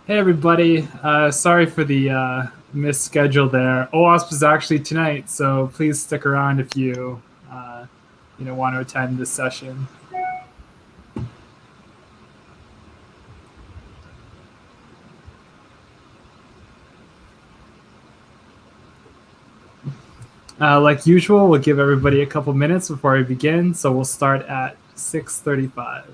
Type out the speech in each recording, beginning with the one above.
Hey everybody, sorry for the missed schedule there. OWASP is actually tonight, so please stick around if you want to attend this session. Like usual, we'll give everybody a couple minutes before we begin, so we'll start at 6:35.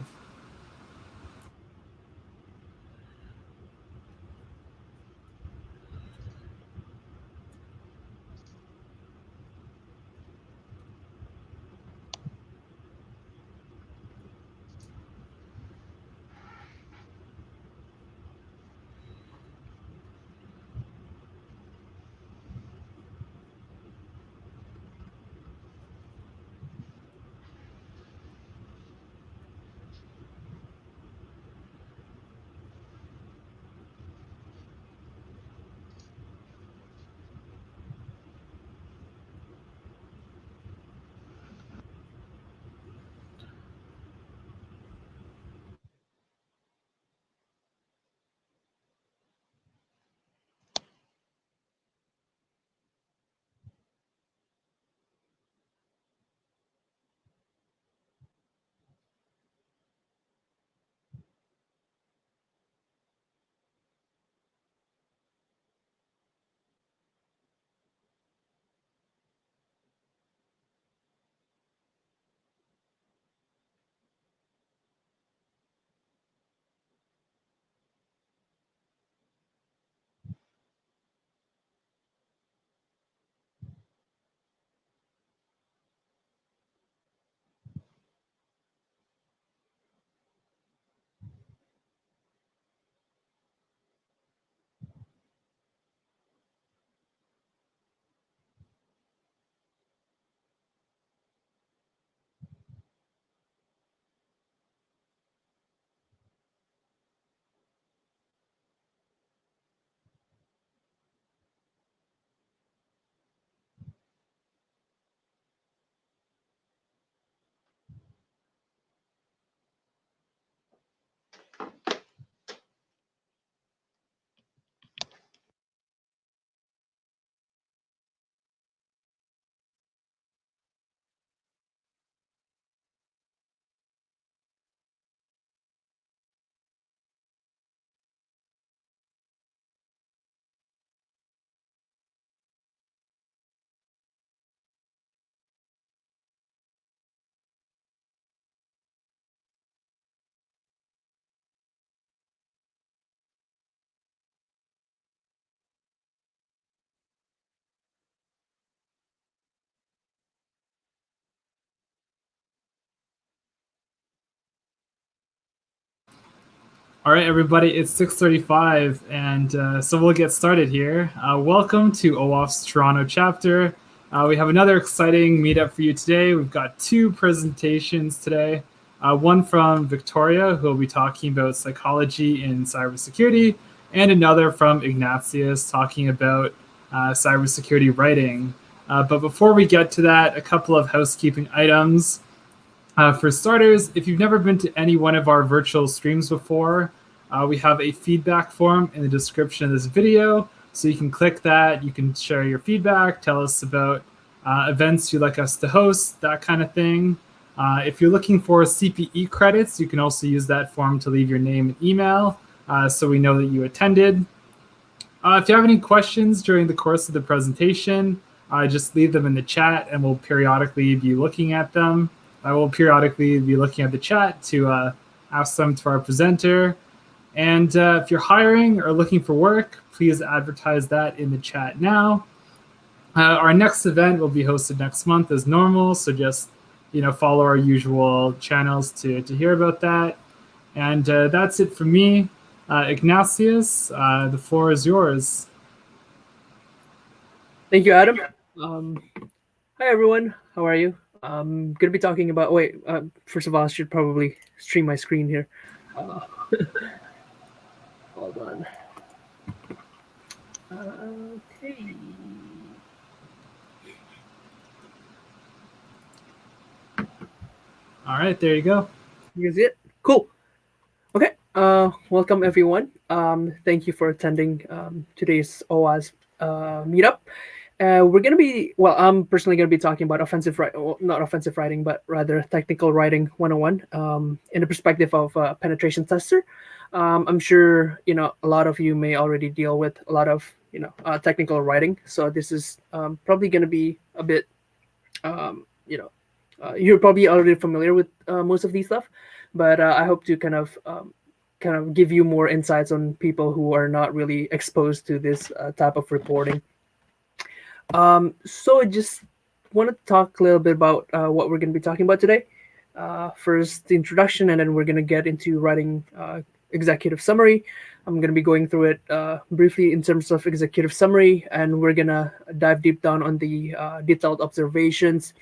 All right, everybody, it's 6:35, and so we'll get started here. Welcome to OWASP's Toronto chapter. We have another exciting meetup for you today. We've got two presentations today. One from Victoria, who will be talking about psychology in cybersecurity, and another from Ignatius talking about cybersecurity writing. But before we get to that, a couple of housekeeping items. For starters, if you've never been to any one of our virtual streams before, we have a feedback form in the description of this video. So you can click that, you can share your feedback, tell us about events you'd like us to host, that kind of thing. If you're looking for CPE credits, you can also use that form to leave your name and email so we know that you attended. If you have any questions during the course of the presentation, just leave them in the chat and we'll periodically be looking at them. I will periodically be looking at the chat to ask them to our presenter. And if you're hiring or looking for work, please advertise that in the chat now. Our next event will be hosted next month as normal, so just follow our usual channels to hear about that. And that's it from me. Ignatius, the floor is yours. Thank you, Adam. Hi, everyone. How are you? I'm going to be talking about... first of all, I should probably stream my screen here. Hold on. Okay. All right, there you go. You can see it? Cool. Okay. Welcome, everyone. Thank you for attending today's OWASP meetup. I'm personally going to be talking about not offensive writing, but rather technical writing 101 in the perspective of a penetration tester. I'm sure, a lot of you may already deal with a lot of, technical writing. So this is probably going to be a bit, you're probably already familiar with most of these stuff, but I hope to kind of give you more insights on people who are not really exposed to this type of reporting. So I just want to talk a little bit about what we're going to be talking about today. First, the introduction, and then we're going to get into writing executive summary. I'm going to be going through it briefly in terms of executive summary, and we're going to dive deep down on the detailed observations.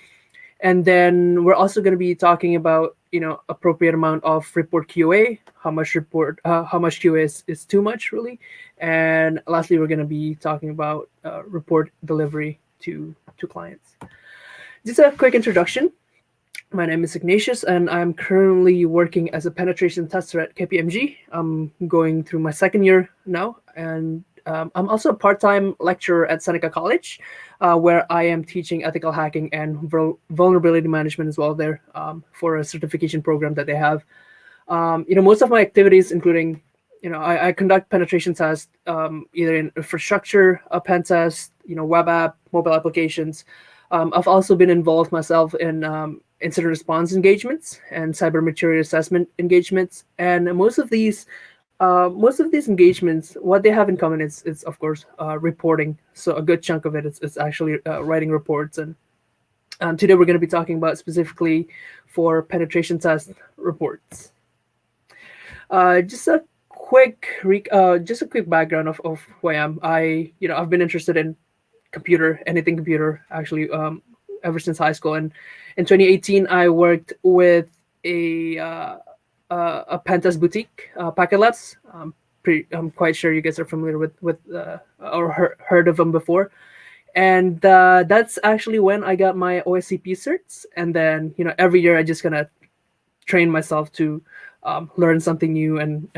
And then we're also going to be talking about, appropriate amount of report QA, how much QA is too much, really. And lastly, we're going to be talking about report delivery to clients. Just a quick introduction. My name is Ignatius, and I'm currently working as a penetration tester at KPMG. I'm going through my second year now, and I'm also a part-time lecturer at Seneca College, where I am teaching ethical hacking and vulnerability management as well there for a certification program that they have. Most of my activities, including, I conduct penetration tests either in infrastructure, a pen test, web app, mobile applications. I've also been involved myself in incident response engagements and cyber maturity assessment engagements, and most of these engagements, what they have in common is of course reporting. So a good chunk of it is actually writing reports. And today we're going to be talking about specifically for penetration test reports. Just a quick background of who I am. I've been interested in anything computer, actually, ever since high school. And in 2018, I worked with a pentest boutique, Packet Labs. I'm quite sure you guys are familiar with or heard of them before. And that's actually when I got my OSCP certs. And then, every year I just kind of train myself to learn something new and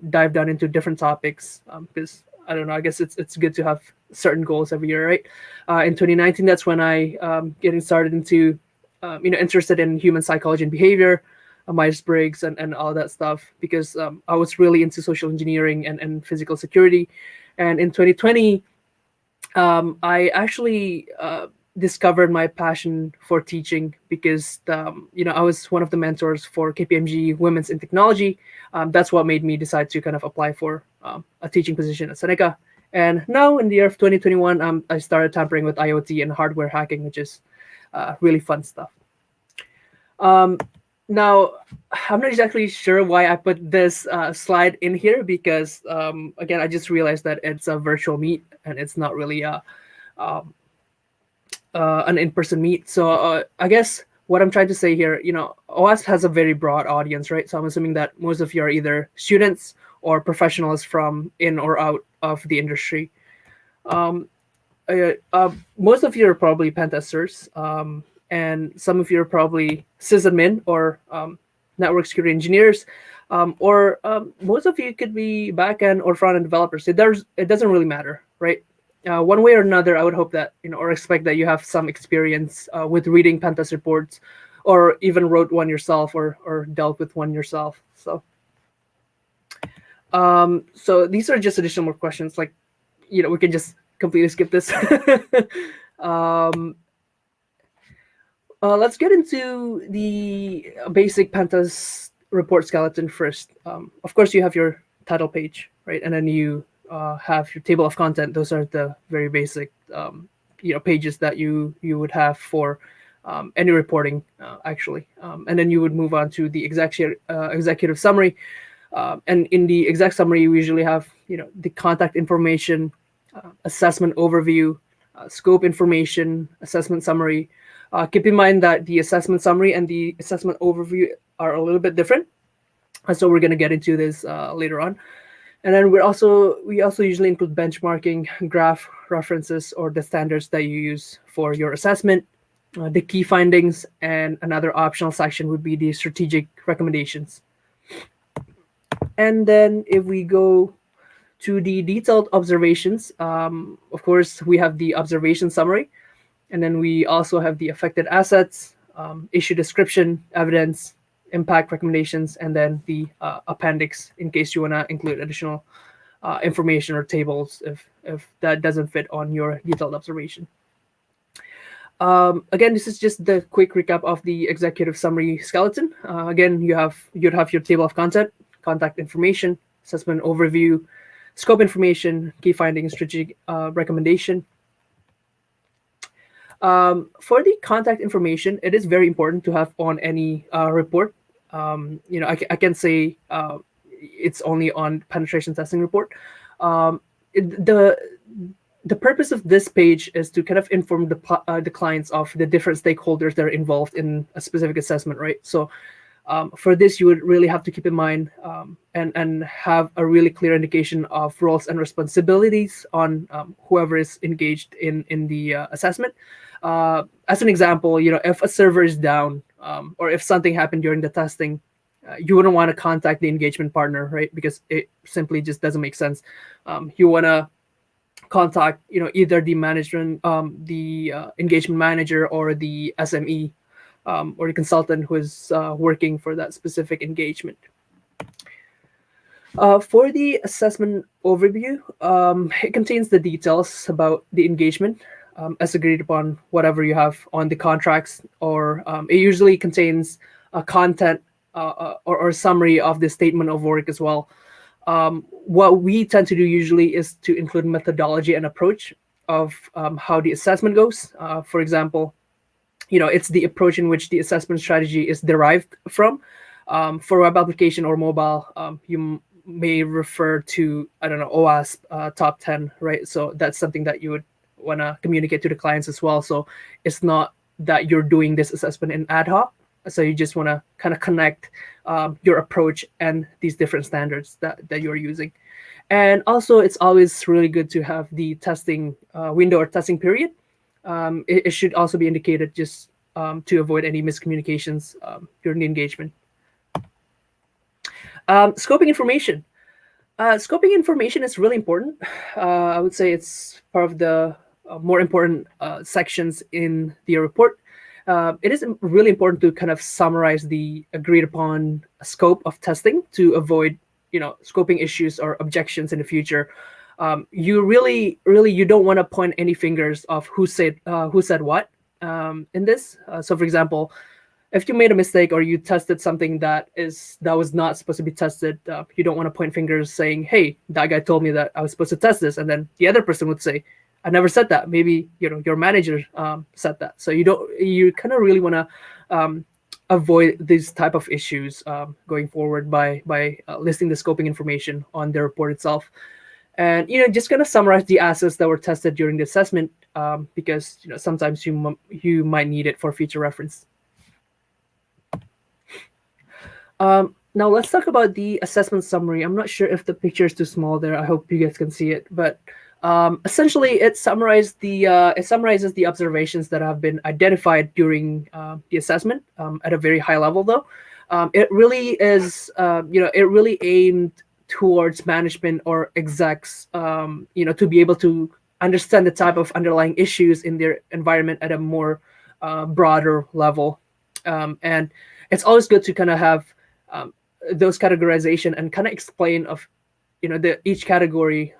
dive down into different topics. Because I don't know, I guess it's good to have certain goals every year, right? In 2019, that's when I getting started into, interested in human psychology and behavior, Myers-Briggs and all that stuff, because I was really into social engineering and physical security. And in 2020, I actually discovered my passion for teaching because, I was one of the mentors for KPMG Women's in Technology. That's what made me decide to kind of apply for a teaching position at Seneca. And now in the year of 2021, I started tampering with IoT and hardware hacking, which is really fun stuff. Now, I'm not exactly sure why I put this slide in here because, again, I just realized that it's a virtual meet and it's not really an in-person meet. So I guess what I'm trying to say here, OWASP has a very broad audience, right? So I'm assuming that most of you are either students or professionals from in or out of the industry. Most of you are probably pentesters. And some of you are probably sysadmin or network security engineers, or most of you could be backend or front-end developers. It doesn't really matter, right? One way or another, I would hope that, or expect that you have some experience with reading pen test reports, or even wrote one yourself or dealt with one yourself. So these are just additional more questions. Like, we can just completely skip this. Let's get into the basic pentest report skeleton first. Of course, you have your title page, right? And then you have your table of content. Those are the very basic, pages that you would have for any reporting, actually. And then you would move on to the executive summary. And in the exec summary, you usually have, the contact information, assessment overview, scope information, assessment summary. Keep in mind that the assessment summary and the assessment overview are a little bit different. So we're going to get into this later on. And then we also usually include benchmarking, graph references, or the standards that you use for your assessment, the key findings, and another optional section would be the strategic recommendations. And then if we go to the detailed observations, of course, we have the observation summary. And then we also have the affected assets, issue description, evidence, impact recommendations, and then the appendix in case you want to include additional information or tables if that doesn't fit on your detailed observation. Again, this is just the quick recap of the executive summary skeleton. Again, you'd have your table of content, contact information, assessment overview, scope information, key findings, strategic recommendation. For the contact information, it is very important to have on any report. I can say it's only on penetration testing report. The purpose of this page is to kind of inform the clients of the different stakeholders that are involved in a specific assessment, right? So for this, you would really have to keep in mind and have a really clear indication of roles and responsibilities on whoever is engaged in the assessment. As an example, if a server is down or if something happened during the testing, you wouldn't want to contact the engagement partner, right? Because it simply just doesn't make sense. You want to contact, either the management, the engagement manager, or the SME, or the consultant who is working for that specific engagement. For the assessment overview, it contains the details about the engagement as agreed upon, whatever you have on the contracts, or it usually contains a content or summary of the statement of work as well. What we tend to do usually is to include methodology and approach of how the assessment goes. For example, it's the approach in which the assessment strategy is derived from. For web application or mobile, you may refer to, OWASP top 10, right? So that's something that you would want to communicate to the clients as well. So it's not that you're doing this assessment in ad hoc. So you just want to kind of connect your approach and these different standards that you're using. And also, it's always really good to have the testing window or testing period. It should also be indicated just to avoid any miscommunications during the engagement. Scoping information. Scoping information is really important. I would say it's part of the more important sections in the report. It is really important to kind of summarize the agreed upon scope of testing to avoid, scoping issues or objections in the future. You really you don't want to point any fingers of who said what in this. So, for example, if you made a mistake or you tested something that was not supposed to be tested, you don't want to point fingers saying, "Hey, that guy told me that I was supposed to test this," and then the other person would say, "I never said that." Maybe your manager said that. So you kind of really want to avoid these type of issues going forward by listing the scoping information on the report itself, and just gonna summarize the assets that were tested during the assessment because sometimes you might need it for future reference. Now let's talk about the assessment summary. I'm not sure if the picture is too small there. I hope you guys can see it, but essentially it summarizes the observations that have been identified during the assessment at a very high level, though. It really is, it really aimed towards management or execs, to be able to understand the type of underlying issues in their environment at a more broader level. And it's always good to kind of have those categorization and kind of explain of, each category.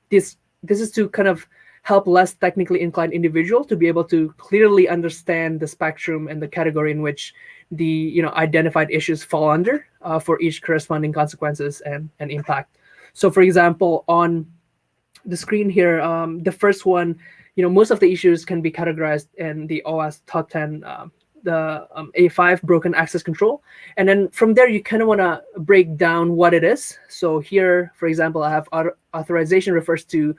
This is to kind of help less technically inclined individual to be able to clearly understand the spectrum and the category in which the identified issues fall under for each corresponding consequences and impact. So, for example, on the screen here, the first one, most of the issues can be categorized in the OWASP top 10, the A5 broken access control. And then from there, you kind of want to break down what it is. So here, for example, I have authorization refers to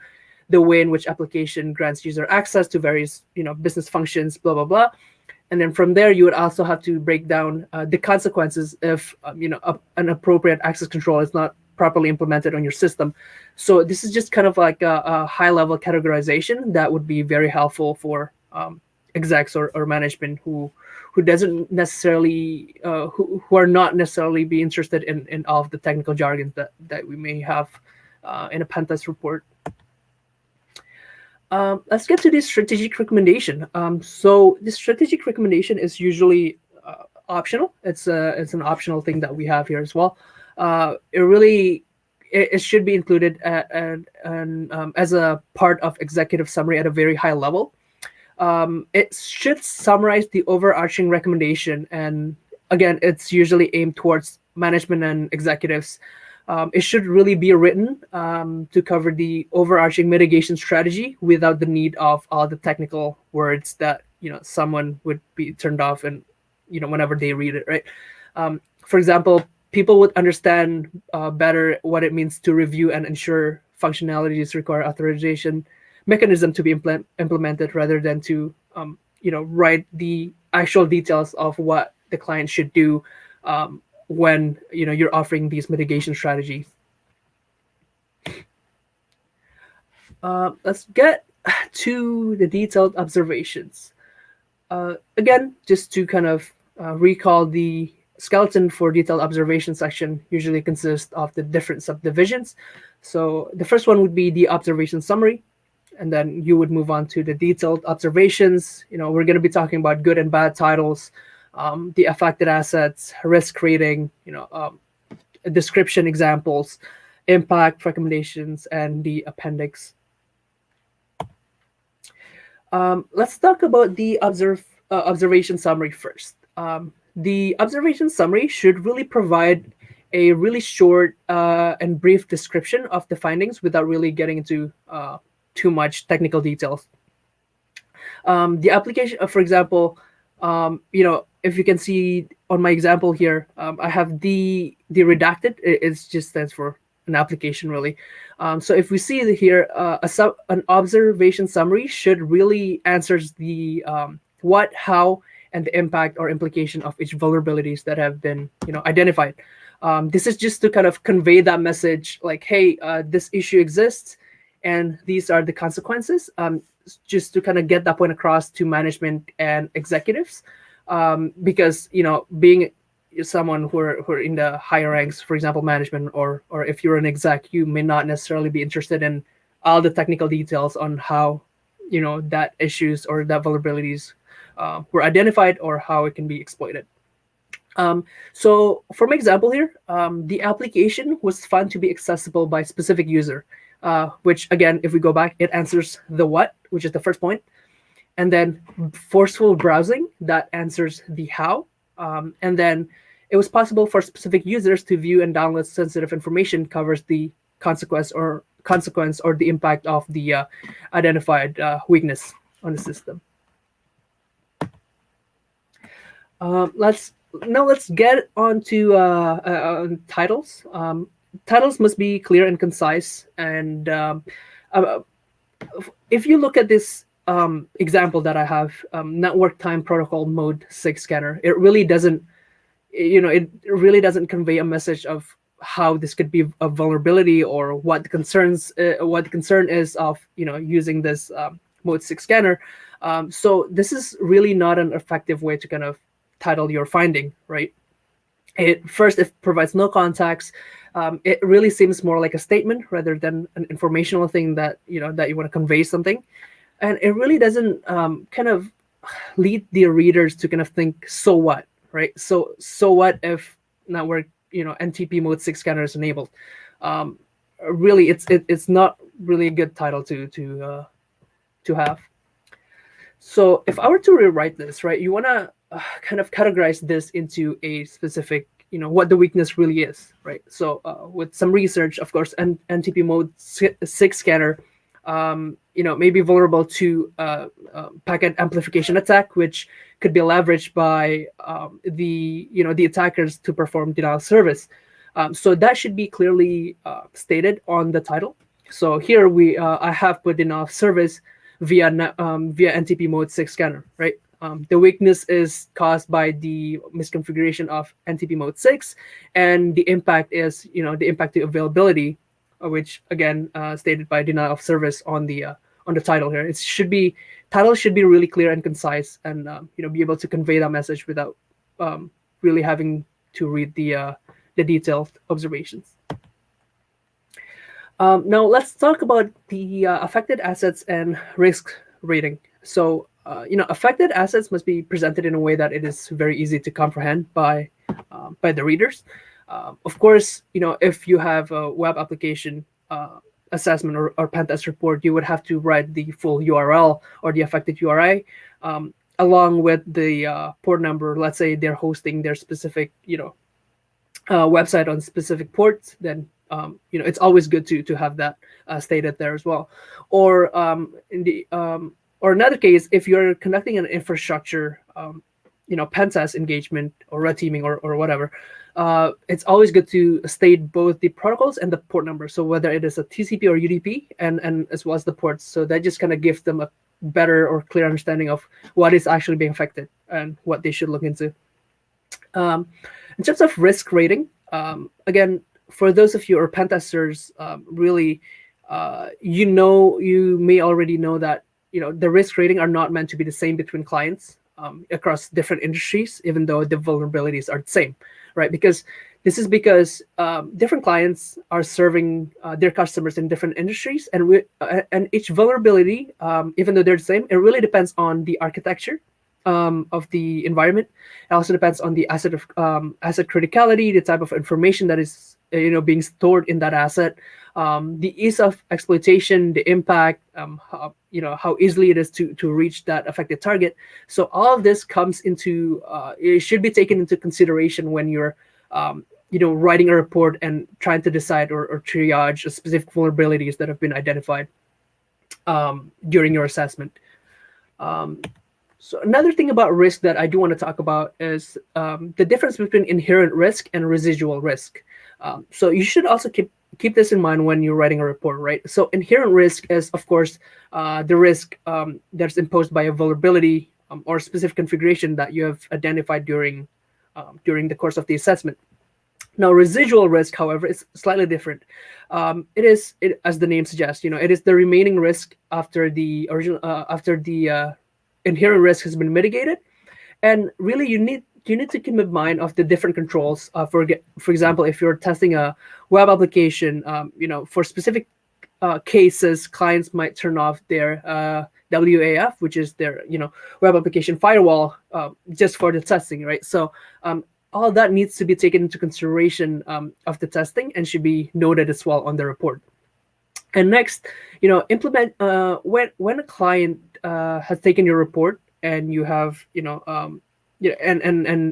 the way in which application grants user access to various, business functions, blah, blah, blah. And then from there, you would also have to break down the consequences if, an appropriate access control is not properly implemented on your system. So this is just kind of like a high-level categorization that would be very helpful for execs or management who who doesn't necessarily who are not necessarily be interested in all of the technical jargon that we may have in a pen test report. Let's get to the strategic recommendation. So the strategic recommendation is usually optional. It's an optional thing that we have here as well. It should be included as a part of executive summary at a very high level. It should summarize the overarching recommendation, and again, it's usually aimed towards management and executives. It should really be written to cover the overarching mitigation strategy without the need of all the technical words that someone would be turned off and whenever they read it, right? For example, people would understand better what it means to review and ensure functionalities require authorization mechanism to be implemented, rather than to write the actual details of what the client should do when you're offering these mitigation strategies. Let's get to the detailed observations. Again, just to kind of recall, the skeleton for detailed observation section usually consists of the different subdivisions. So the first one would be the observation summary, and then you would move on to the detailed observations. We're going to be talking about good and bad titles, the affected assets, risk rating, description examples, impact recommendations, and the appendix. Let's talk about the observation summary first. The observation summary should really provide a really short and brief description of the findings without really getting into too much technical details. The application, for example, if you can see on my example here, I have the redacted. It just stands for an application, really. So if we see here, an observation summary should really answers the what, how, and the impact or implication of each vulnerabilities that have been identified. This is just to kind of convey that message, like, hey, this issue exists, and these are the consequences. Just to kind of get that point across to management and executives, because being someone who are in the higher ranks, for example, management, or if you're an exec, you may not necessarily be interested in all the technical details on how that issues or that vulnerabilities were identified or how it can be exploited. So for my example here, the application was found to be accessible by specific user, which again, if we go back, it answers the what, which is the first point, and then forceful browsing, that answers the how, and then it was possible for specific users to view and download sensitive information, covers the consequence or the impact of the identified weakness on the system. Let's get on to titles. Titles must be clear and concise. And if you look at this example that I have, network time protocol mode 6 scanner, it really doesn't convey a message of how this could be a vulnerability or what the concern is of using this mode 6 scanner. So this is really not an effective way to kind of title your finding, right? It provides no context. It really seems more like a statement rather than an informational thing that you want to convey something, and it really doesn't kind of lead the readers to kind of think, so what, right? So what if network NTP mode 6 scanner is enabled? Really, it's not really a good title to have. So if I were to rewrite this, right, you want to kind of categorize this into a specific, what the weakness really is, right? So with some research, of course, NTP mode 6 scanner, may be vulnerable to packet amplification attack, which could be leveraged by the attackers to perform denial of service. So that should be clearly stated on the title. So here I have put denial of service via NTP mode 6 scanner, right? The weakness is caused by the misconfiguration of NTP mode 6, and the impact is, the impact to availability, which again stated by denial of service on the the title here. Title should be really clear and concise, and be able to convey that message without really having to read the detailed observations. Now let's talk about the affected assets and risk rating. So affected assets must be presented in a way that it is very easy to comprehend by the readers. Of course, if you have a web application assessment or pen test report, you would have to write the full URL or the affected URI along with the port number. Let's say they're hosting their specific website on specific ports, then it's always good to have that stated there as well. Or or another case, if you're conducting an infrastructure pen test engagement or red teaming or whatever, it's always good to state both the protocols and the port number. So whether it is a TCP or UDP, and as well as the ports. So that just kind of gives them a better or clear understanding of what is actually being affected and what they should look into. In terms of risk rating, again, for those of you who are pen testers, really, you may already know that the risk rating are not meant to be the same between clients across different industries, even though the vulnerabilities are the same, right? Because different clients are serving their customers in different industries, and each vulnerability, even though they're the same, it really depends on the architecture of the environment. It also depends on the asset criticality, the type of information that is being stored in that asset, the ease of exploitation, the impact, how easily it is to reach that affected target. So all of this comes into it should be taken into consideration when you're writing a report and trying to decide or triage specific vulnerabilities that have been identified during your assessment. So another thing about risk that I do want to talk about is the difference between inherent risk and residual risk. So you should also keep this in mind when you're writing a report, right? So inherent risk is, of course, the risk that's imposed by a vulnerability or specific configuration that you have identified during the course of the assessment. Now, residual risk, however, is slightly different. It is, as the name suggests, it is the remaining risk after the inherent risk has been mitigated, and really you need to keep in mind of the different controls. For example, if you're testing a web application, for specific cases, clients might turn off their WAF, which is their web application firewall, just for the testing, right? So all that needs to be taken into consideration of the testing and should be noted as well on the report. And next, implement when a client has taken your report and you have and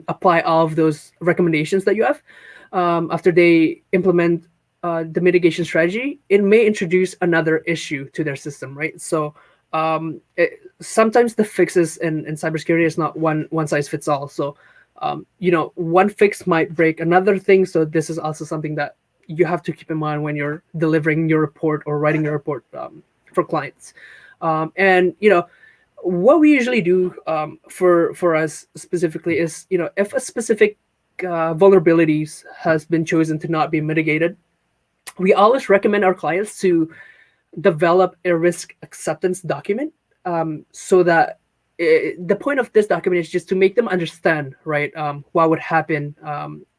apply all of those recommendations that you have. After they implement the mitigation strategy, it may introduce another issue to their system, right? So sometimes the fixes in cybersecurity is not one size fits all. So one fix might break another thing. So this is also something that you have to keep in mind when you're delivering your report or writing your report for clients. And what we usually do for us specifically is, if a specific vulnerabilities has been chosen to not be mitigated, we always recommend our clients to develop a risk acceptance document, so that the point of this document is just to make them understand, right, what would happen,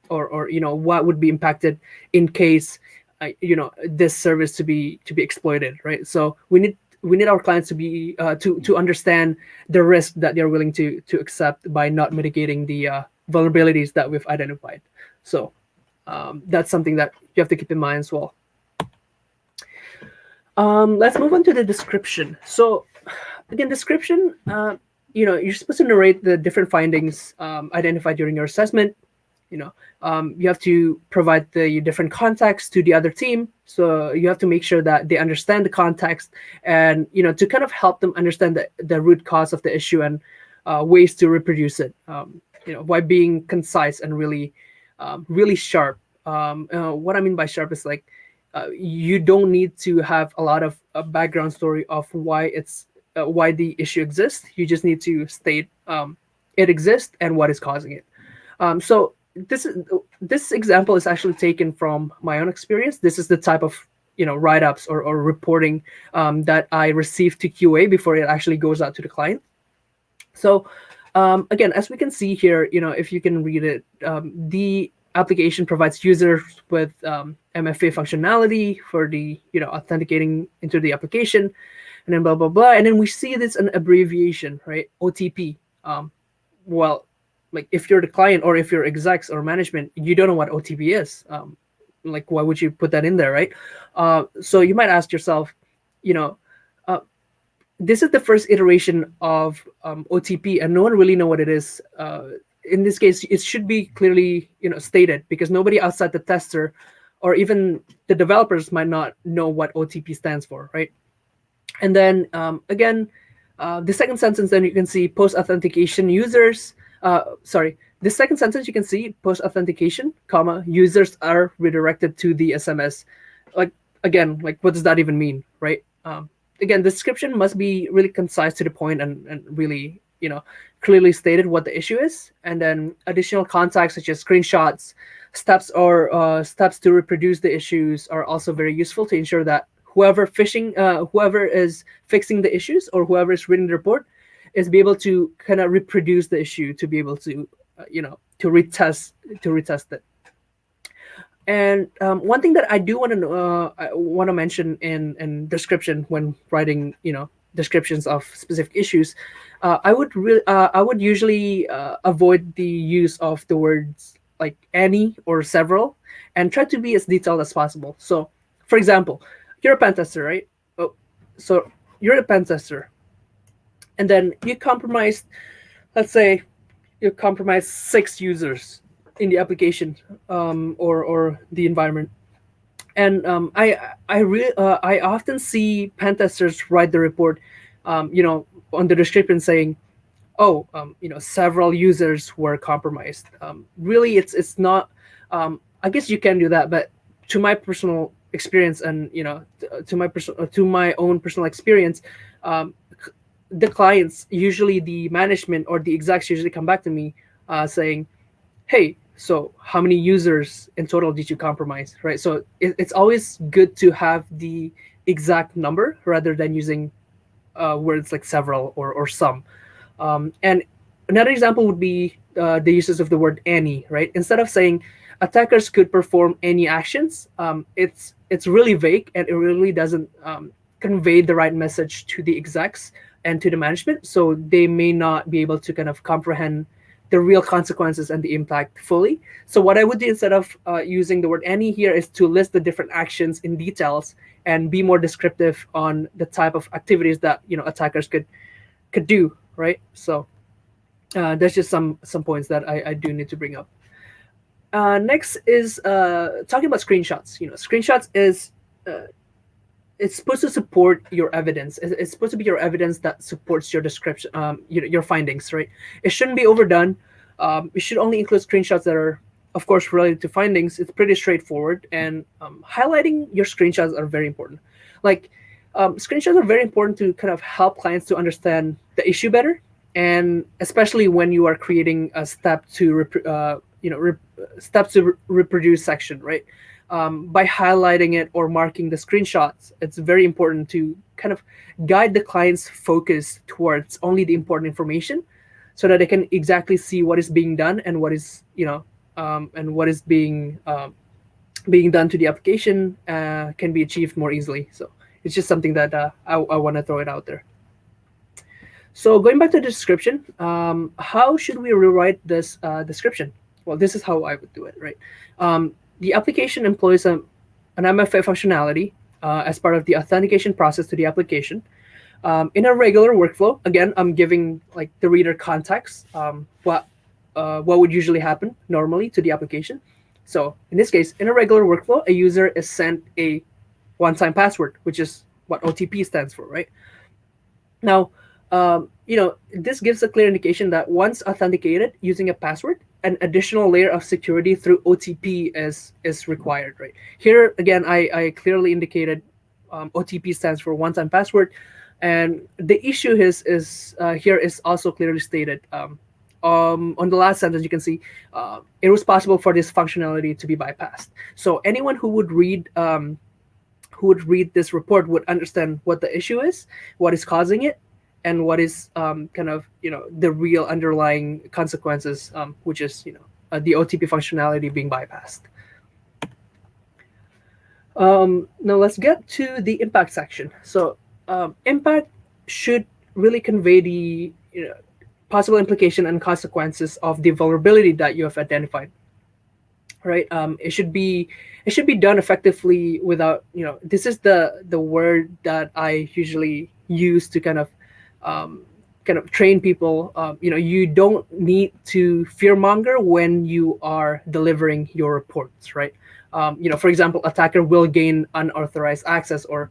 or what would be impacted in case this service to be exploited, right? So we need our clients to be to understand the risk that they're willing to accept by not mitigating the vulnerabilities that we've identified. So that's something that you have to keep in mind as well. Let's move on to the description. So again, description, you're supposed to narrate the different findings identified during your assessment. You have to provide the different context to the other team. So you have to make sure that they understand the context, and to kind of help them understand the root cause of the issue and ways to reproduce it. By being concise and really sharp. What I mean by sharp is like you don't need to have a lot of a background story of why the issue exists. You just need to state it exists and what is causing it. So this example is actually taken from my own experience. This is the type of write-ups or reporting that I receive to QA before it actually goes out to the client. So again, as we can see here, if you can read it, the application provides users with MFA functionality for the authenticating into the application, and then blah blah blah, and then we see this an abbreviation, right? OTP. Well, like if you're the client or if you're execs or management, you don't know what OTP is. Like why would you put that in there, right? So you might ask yourself, this is the first iteration of OTP, and no one really know what it is. In this case, it should be clearly stated, because nobody outside the tester or even the developers might not know what OTP stands for, right? And then again, the second sentence, then you can see post-authentication users. The second sentence you can see post-authentication, comma, users are redirected to the SMS. Like again, like what does that even mean, right? Again, the description must be really concise to the point and really, clearly stated what the issue is. And then additional context such as screenshots, steps to reproduce the issues are also very useful to ensure that whoever is fixing the issues or whoever is reading the report is be able to kind of reproduce the issue to be able to, to retest it. And one thing that I do want to mention in description when writing, descriptions of specific issues, I would usually avoid the use of the words like any or several, and try to be as detailed as possible. So, for example, you're a pentester, right? Oh, so you're a pentester, and then you compromised, let's say, you compromised 6 users in the application or the environment. And I often see pen testers write the report, on the description saying, "Oh, several users were compromised." Really, it's not. I guess you can do that, but to my personal experience, and to my own personal experience, the clients, usually the management or the execs, usually come back to me saying, "Hey, so how many users in total did you compromise?" Right? So it's always good to have the exact number rather than using words like several or some. And another example would be the uses of the word any, right? Instead of saying attackers could perform any actions, it's really vague, and it really doesn't convey the right message to the execs and to the management. So they may not be able to kind of comprehend the real consequences and the impact fully. So what I would do instead of using the word any here is to list the different actions in details and be more descriptive on the type of activities that attackers could do, right? So there's just some points that I do need to bring up. Next is talking about screenshots. Screenshots is it's supposed to support your evidence. It's supposed to be your evidence that supports your description, your findings, right? It shouldn't be overdone. It should only include screenshots that are, of course, related to findings. It's pretty straightforward, and highlighting your screenshots are very important. Like screenshots are very important to kind of help clients to understand the issue better, and especially when you are creating a step to reproduce section, right? By highlighting it or marking the screenshots, it's very important to kind of guide the client's focus towards only the important information, so that they can exactly see what is being done and what is and what is being done to the application can be achieved more easily. So it's just something that I want to throw it out there. So going back to the description, how should we rewrite this description? Well, this is how I would do it, right? The application employs an MFA functionality as part of the authentication process to the application. In a regular workflow, again, I'm giving like the reader context, what would usually happen normally to the application. So in this case, in a regular workflow, a user is sent a one-time password, which is what OTP stands for, right? Now, this gives a clear indication that once authenticated using a password, an additional layer of security through OTP is required, right? Here, again, I clearly indicated OTP stands for one-time password. And the issue is here is also clearly stated. On the last sentence, you can see it was possible for this functionality to be bypassed. So anyone who would read who would read this report would understand what the issue is, what is causing it, and what is kind of the real underlying consequences, which is the OTP functionality being bypassed. Now let's get to the impact section. So impact should really convey the possible implication and consequences of the vulnerability that you have identified. Right? It should be done effectively without This is the word that I usually use to kind of train people. You don't need to fearmonger when you are delivering your reports, right? For example, attacker will gain unauthorized access, or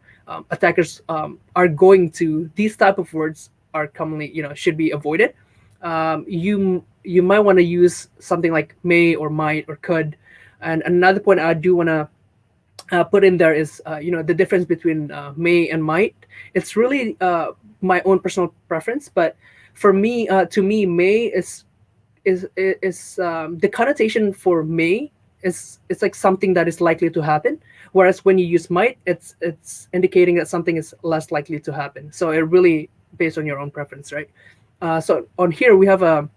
attackers are going to. These type of words are commonly, should be avoided. You might want to use something like may or might or could. And another point I do want to put in there is, the difference between may and might. It's really my own personal preference, but for me, to me, may is the connotation for may is it's like something that is likely to happen, whereas when you use might, it's indicating that something is less likely to happen. So it really based on your own preference, right? So on here we have an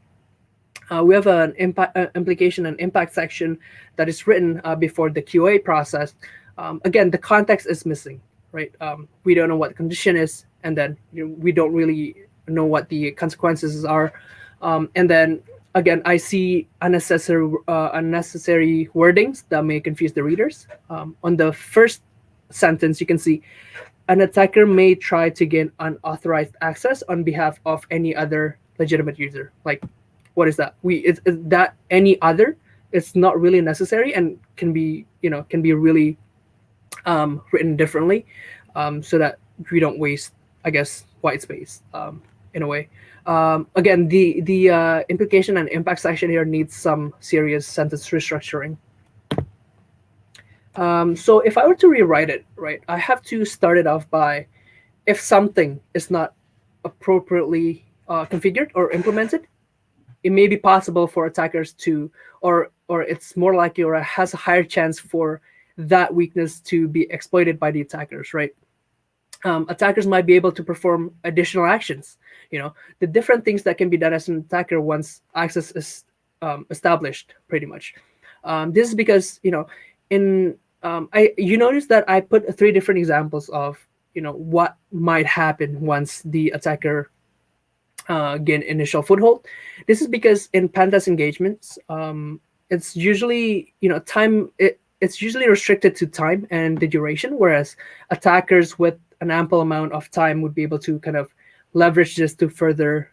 implication and impact section that is written before the QA process. Again, the context is missing, right? We don't know what the condition is, and then we don't really know what the consequences are. And then again, I see unnecessary wordings that may confuse the readers. On the first sentence, you can see an attacker may try to gain unauthorized access on behalf of any other legitimate user. Like, what is that? Is that any other? It's not really necessary and can be really written differently, so that we don't waste, I guess, white space in a way. Again, the implication and impact section here needs some serious sentence restructuring. So if I were to rewrite it, right, I have to start it off by, if something is not appropriately configured or implemented, it may be possible for attackers to, or it's more likely, or has a higher chance for that weakness to be exploited by the attackers, right? Attackers might be able to perform additional actions, the different things that can be done as an attacker once access is established, pretty much. This is because, you notice that I put 3 different examples of, what might happen once the attacker gain initial foothold. This is because in pentest engagements, it's usually, it's usually restricted to time and the duration, whereas attackers with an ample amount of time would be able to kind of leverage this to further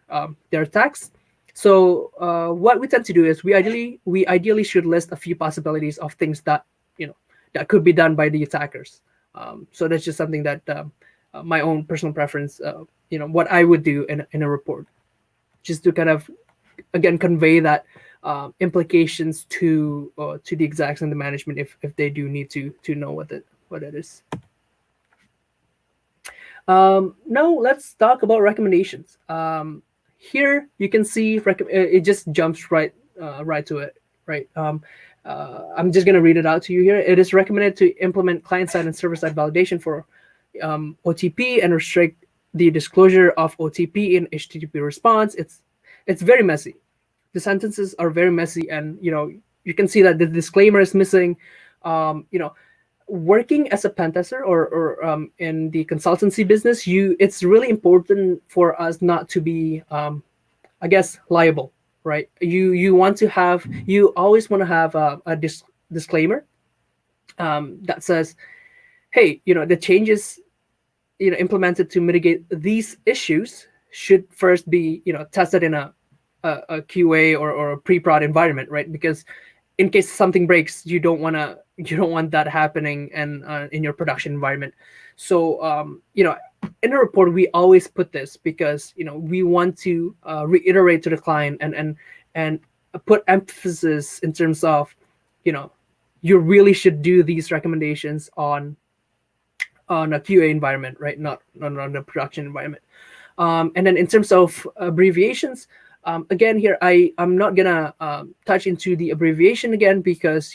their attacks. So what we tend to do is we ideally should list a few possibilities of things that that could be done by the attackers. So that's just something that my own personal preference, what I would do in a report, just to kind of again convey that implications to the execs and the management if they do need to know what it is. Now let's talk about recommendations. Here you can see it just jumps right to it, right? I'm just going to read it out to you here. It is recommended to implement client-side and server-side validation for OTP and restrict the disclosure of OTP in HTTP response. It's very messy. The sentences are very messy, and you can see that the disclaimer is missing. Working as a pentester or in the consultancy business, it's really important for us not to be, I guess, liable, right? You always want to have a disclaimer that says, hey, the changes implemented to mitigate these issues should first be tested in a QA or a pre-prod environment, right? Because in case something breaks, you don't want that happening and in your production environment. So in a report we always put this because we want to reiterate to the client and put emphasis in terms of you really should do these recommendations on a QA environment, right? Not on the production environment. And then in terms of abbreviations, Again, here I'm not gonna touch into the abbreviation again because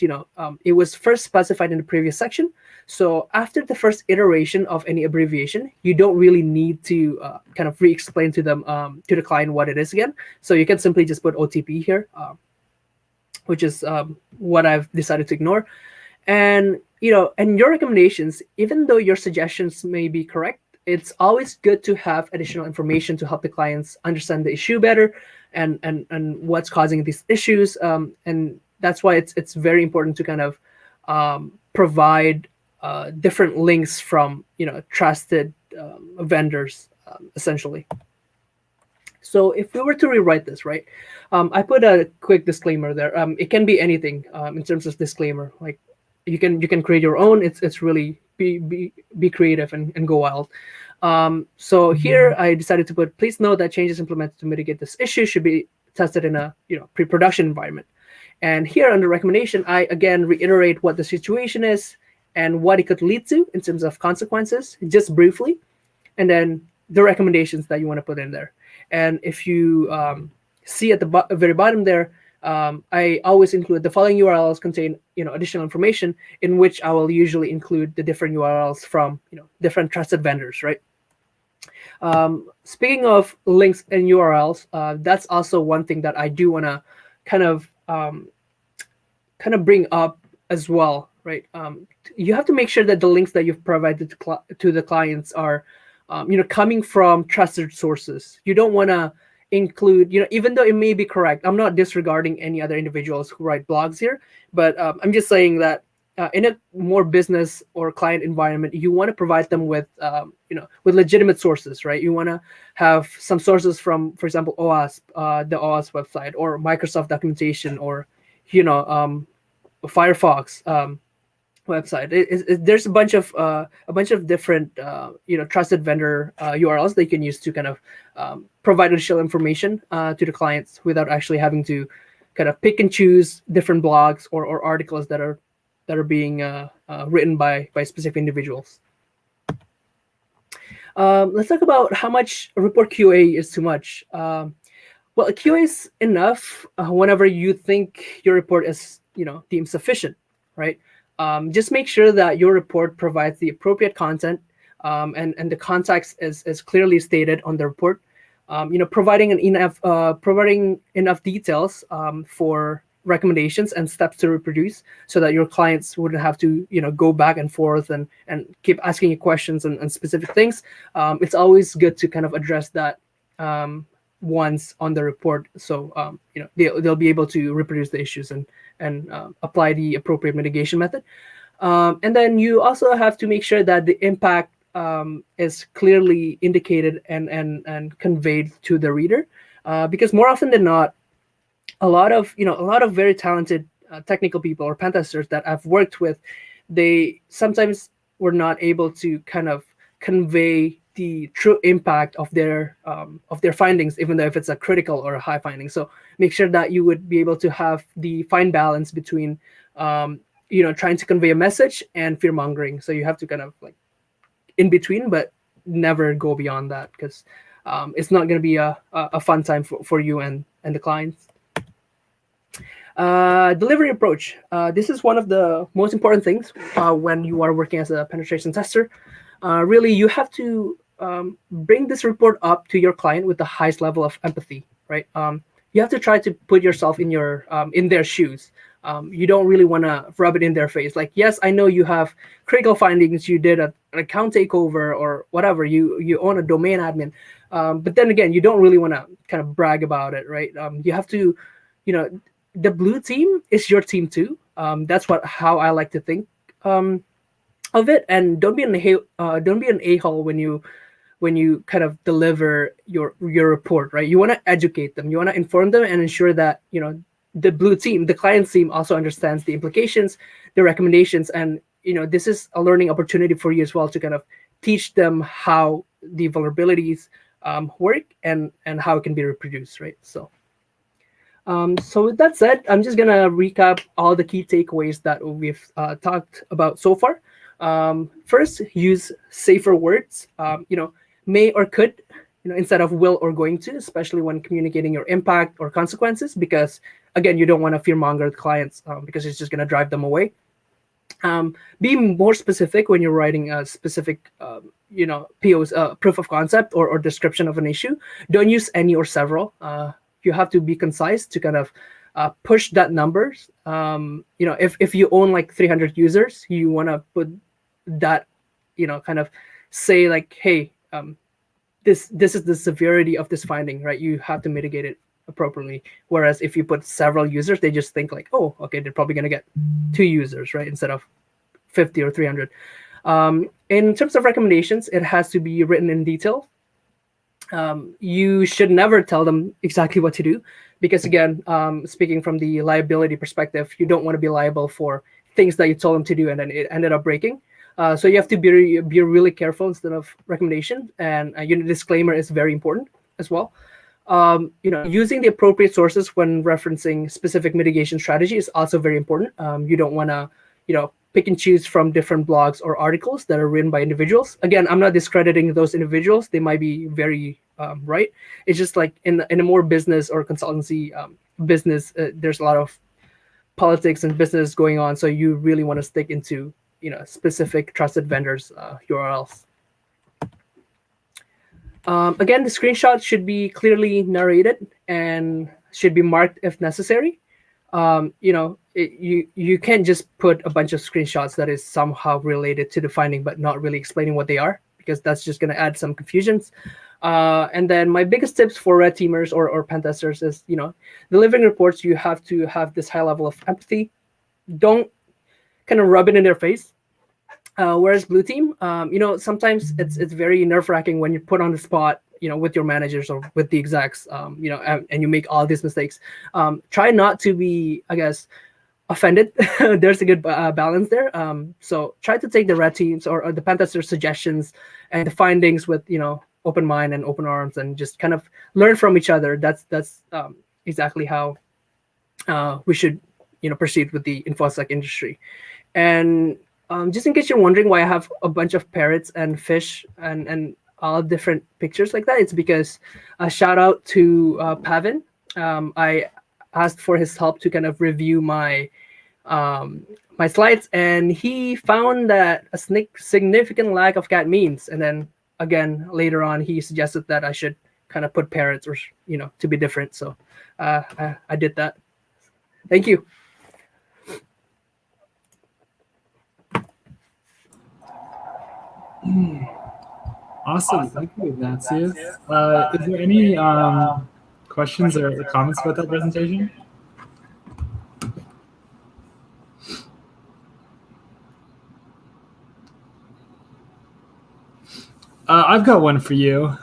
it was first specified in the previous section. So after the first iteration of any abbreviation, you don't really need to kind of re-explain to them to the client what it is again. So you can simply just put OTP here, which is what I've decided to ignore. And and your recommendations, even though your suggestions may be correct, it's always good to have additional information to help the clients understand the issue better and what's causing these issues. And that's why it's very important to kind of provide different links from trusted vendors, essentially. So if we were to rewrite this, right, I put a quick disclaimer there. It can be anything in terms of disclaimer. Like you can create your own. It's really be creative and go wild. So here I decided to put, please note that changes implemented to mitigate this issue should be tested in a pre-production environment. And here under recommendation, I again reiterate what the situation is and what it could lead to in terms of consequences, just briefly, and then the recommendations that you want to put in there. And if you see at the very bottom there, I always include the following URLs contain additional information, in which I will usually include the different URLs from different trusted vendors, right? Speaking of links and URLs, that's also one thing that I do want to kind of bring up as well, right? You have to make sure that the links that you've provided to the clients are coming from trusted sources. You don't want to include, even though it may be correct, I'm not disregarding any other individuals who write blogs here, but I'm just saying that in a more business or client environment, you want to provide them with, with legitimate sources, right? You want to have some sources from, for example, OWASP, the OWASP website, or Microsoft documentation, or, Firefox website. There's a bunch of different, trusted vendor URLs they can use to kind of provide additional information to the clients without actually having to kind of pick and choose different blogs or articles that are being written by specific individuals. Let's talk about how much report QA is too much. Well, QA is enough whenever you think your report is deemed sufficient, right? Just make sure that your report provides the appropriate content and the context is clearly stated on the report. Providing enough details for recommendations and steps to reproduce, so that your clients wouldn't have to go back and forth and keep asking you questions and specific things. It's always good to kind of address that once on the report, so they'll be able to reproduce the issues and apply the appropriate mitigation method. And then you also have to make sure that the impact is clearly indicated and conveyed to the reader, because more often than not, a lot of very talented technical people or pentesters that I've worked with, they sometimes were not able to kind of convey the true impact of their findings, even though if it's a critical or a high finding. So make sure that you would be able to have the fine balance between trying to convey a message and fear mongering. So you have to kind of like in between, but never go beyond that, because it's not going to be a fun time for you and the clients. Delivery approach. This is one of the most important things when you are working as a penetration tester. Really, you have to bring this report up to your client with the highest level of empathy, right? You have to try to put yourself in their shoes. You don't really want to rub it in their face. Like, yes, I know you have critical findings. You did an account takeover or whatever. You own a domain admin. But then again, you don't really want to kind of brag about it, right? You have to, the blue team is your team too. That's how I like to think of it. And don't be an a-hole when you kind of deliver your report, right? You want to educate them. You want to inform them and ensure that the blue team, the client team, also understands the implications, the recommendations, and this is a learning opportunity for you as well to kind of teach them how the vulnerabilities work and how it can be reproduced, right? So with that said, I'm just gonna recap all the key takeaways that we've talked about so far. First, use safer words. May or could instead of will or going to, especially when communicating your impact or consequences, because again, you don't want to fearmonger the clients because it's just going to drive them away. Be more specific when you're writing a specific, POs, proof of concept or description of an issue. Don't use any or several. You have to be concise to kind of push that numbers. If you own like 300 users, you want to put that, kind of say like, hey, this is the severity of this finding, right? You have to mitigate it appropriately. Whereas if you put several users, they just think like, oh, okay, they're probably going to get 2 users, right? Instead of 50 or 300. In terms of recommendations, it has to be written in detail. You should never tell them exactly what to do, because again, speaking from the liability perspective, you don't want to be liable for things that you told them to do and then it ended up breaking. So you have to be really careful instead of recommendation, and disclaimer is very important as well. Using the appropriate sources when referencing specific mitigation strategy is also very important. You don't want to, pick and choose from different blogs or articles that are written by individuals. Again, I'm not discrediting those individuals. They might be very right. It's just like in a more business or consultancy business, there's a lot of politics and business going on. So you really want to stick into, specific trusted vendors URLs. Again, the screenshot should be clearly narrated and should be marked if necessary. You can't just put a bunch of screenshots that is somehow related to the finding, but not really explaining what they are, because that's just going to add some confusions. And then my biggest tips for red teamers or pen testers is, delivering reports, you have to have this high level of empathy. Don't kind of rub it in their face. Whereas blue team, sometimes it's very nerve-wracking when you're put on the spot, with your managers or with the execs, and you make all these mistakes. Try not to be, I guess, offended. There's a good balance there. So try to take the red teams or the pen tester suggestions and the findings with, open mind and open arms, and just kind of learn from each other. That's exactly how we should, proceed with the InfoSec industry. And just in case you're wondering why I have a bunch of parrots and fish and all different pictures like that, it's because a shout out to Pavan. I asked for his help to kind of review my my slides, and he found that a significant lack of cat memes. And then again, later on, he suggested that I should kind of put parrots or, to be different. So I did that. Thank you. Awesome. Thank you, Ignatius. Is there any questions or comments about that presentation? I've got one for you.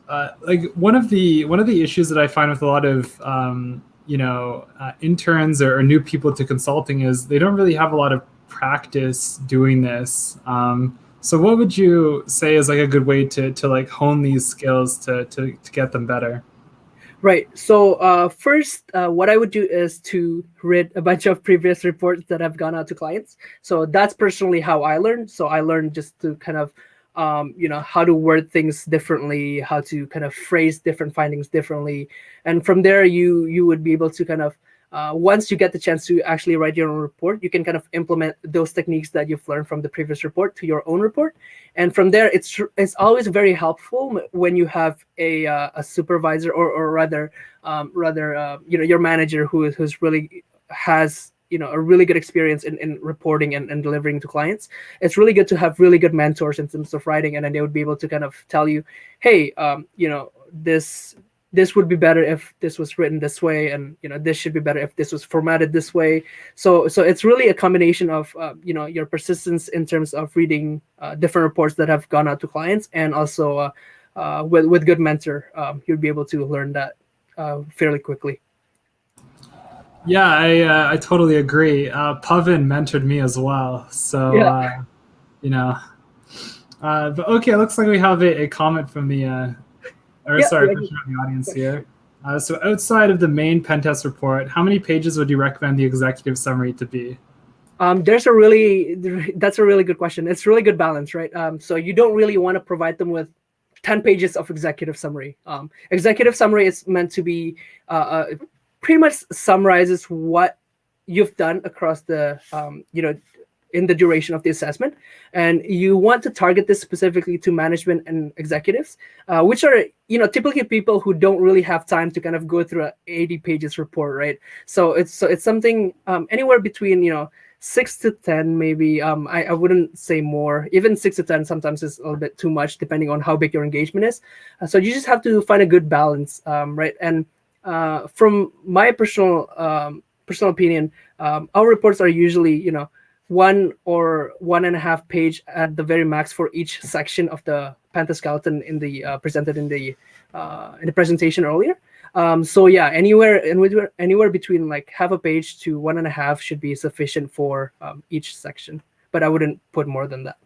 Like one of the issues that I find with a lot of interns or new people to consulting is they don't really have a lot of practice doing this. So what would you say is like a good way to like hone these skills to get them better? Right. So first, what I would do is to read a bunch of previous reports that have gone out to clients. So that's personally how I learned. So I learned just to kind of, how to word things differently, how to kind of phrase different findings differently. And from there, you would be able to kind of, once you get the chance to actually write your own report, you can kind of implement those techniques that you've learned from the previous report to your own report. And from there, it's always very helpful when you have a supervisor or rather your manager who's really has a really good experience in reporting and delivering to clients. It's really good to have really good mentors in terms of writing, and then they would be able to kind of tell you, hey, this would be better if this was written this way, and this should be better if this was formatted this way. So it's really a combination of your persistence in terms of reading different reports that have gone out to clients, and also with good mentor, you'll be able to learn that fairly quickly. Yeah, I totally agree. Pavan mentored me as well, so yeah. But okay, it looks like we have a comment from the. Sorry, from the audience here. So outside of the main pen test report, how many pages would you recommend the executive summary to be? That's a really good question. It's really good balance, right? So you don't really want to provide them with 10 pages of executive summary. Executive summary is meant to be pretty much summarizes what you've done across the in the duration of the assessment, and you want to target this specifically to management and executives, which are typically people who don't really have time to kind of go through a 80 pages report, right? So it's something anywhere between 6 to 10 maybe. I wouldn't say more. Even 6 to 10 sometimes is a little bit too much depending on how big your engagement is. So you just have to find a good balance, right? And from my personal opinion, our reports are usually 1 or 1.5 page at the very max for each section of the Pentaskeleton in the presented in the presentation earlier. So yeah, anywhere between like half a page to 1.5 should be sufficient for each section, but I wouldn't put more than that.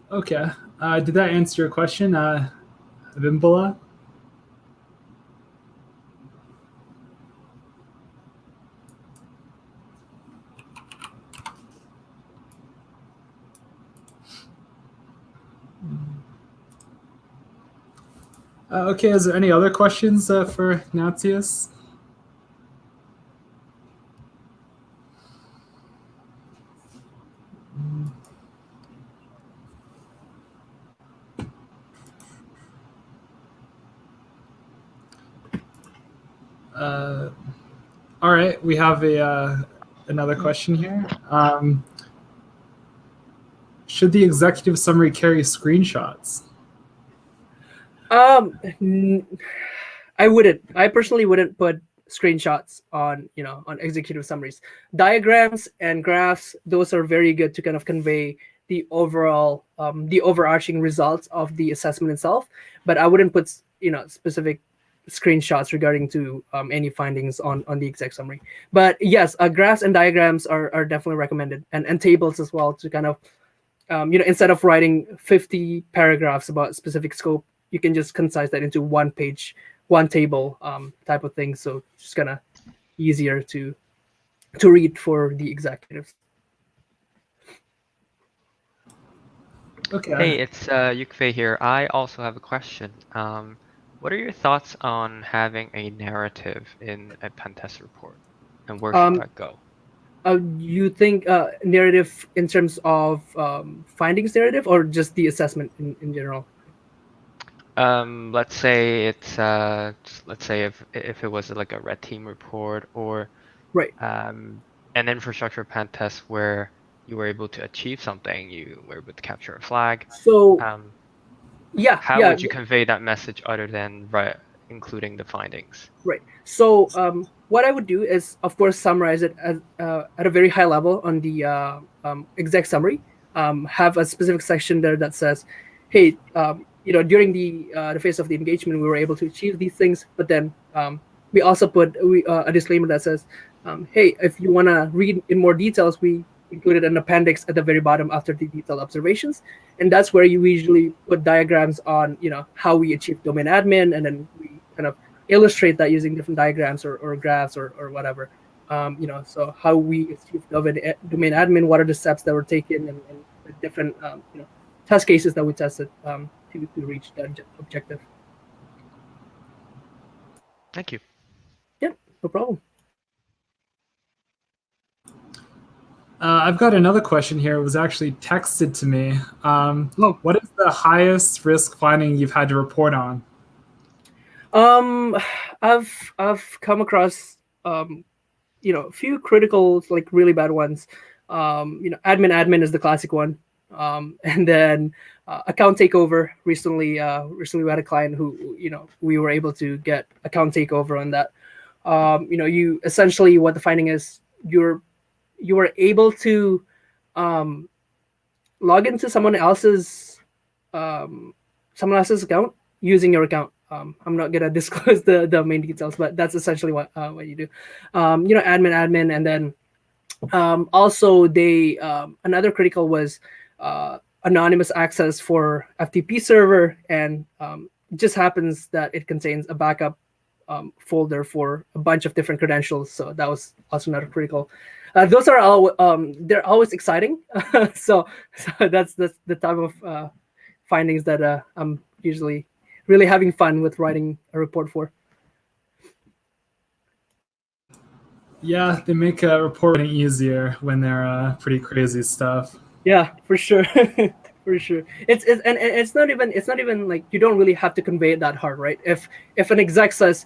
Okay. Did that answer your question, Vimbala? Okay, is there any other questions for Ignatius? All right, we have another question here. Should the executive summary carry screenshots? I wouldn't. I personally wouldn't put screenshots on on executive summaries. Diagrams and graphs, those are very good to kind of convey the overall the overarching results of the assessment itself, but I wouldn't put specific screenshots regarding to any findings on the exec summary. But yes, graphs and diagrams are definitely recommended, and tables as well, to kind of instead of writing 50 paragraphs about specific scope, you can just concise that into 1 page, 1 table type of thing. So it's just kind of easier to read for the executives. Okay. Hey, it's Yukfei here. I also have a question. What are your thoughts on having a narrative in a pentest report, and where should that go? You think narrative in terms of findings narrative, or just the assessment in general? Let's say it's let's say if it was like a red team report, or right, an infrastructure pen test where you were able to achieve something, you were able to capture a flag. So yeah, how would you convey that message other than including the findings? Right. So what I would do is, of course, summarize it at a very high level on the exec summary. Have a specific section there that says, hey, during the phase of the engagement, we were able to achieve these things. But then we also put a disclaimer that says, hey, if you want to read in more details, we included an appendix at the very bottom after the detailed observations. And that's where you usually put diagrams on, how we achieve domain admin, and then we kind of illustrate that using different diagrams or graphs or whatever. So how we achieve domain admin, what are the steps that were taken, and the different test cases that we tested to reach that objective. Thank you. Yeah, no problem. I've got another question here. It was actually texted to me. What is the highest risk finding you've had to report on? I've come across a few critical, like really bad ones. Admin is the classic one. And then account takeover. Recently we had a client who we were able to get account takeover on that. You essentially, what the finding is, you were able to log into someone else's account using your account. I'm not gonna disclose the main details, but that's essentially what you do. Admin, and then also they another critical was anonymous access for FTP server, and it just happens that it contains a backup folder for a bunch of different credentials. So that was also another critical. Those are all they're always exciting. so that's the type of findings that I'm usually really having fun with writing a report for. Yeah, they make reporting easier when they're pretty crazy stuff. Yeah, for sure. For sure. And it's not even like you don't really have to convey it that hard, right? If an exec says,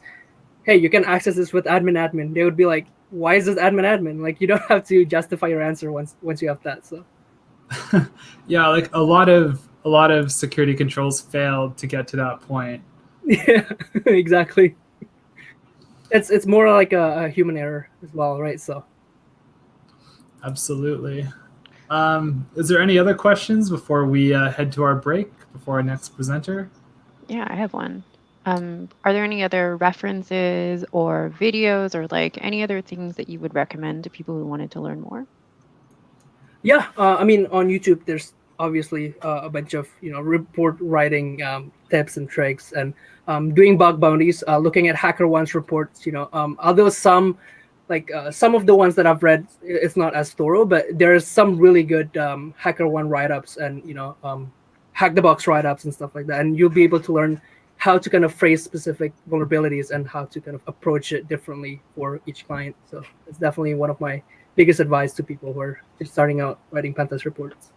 hey, you can access this with admin, they would be like, why is this admin? Like, you don't have to justify your answer once you have that. So yeah, like a lot of security controls failed to get to that point. yeah, exactly. It's more like a human error as well, right? So Absolutely. Is there any other questions before we head to our break, before our next presenter? Yeah, I have one. Are there any other references or videos or like any other things that you would recommend to people who wanted to learn more? yeah, I mean, on YouTube, there's obviously a bunch of report writing tips and tricks, and doing bug bounties, looking at HackerOne's reports. Although some of the ones that I've read, it's not as thorough, but there's some really good HackerOne write-ups and hack the box write-ups and stuff like that, and you'll be able to learn how to kind of phrase specific vulnerabilities and how to kind of approach it differently for each client. So it's definitely one of my biggest advice to people who are just starting out writing pen test reports.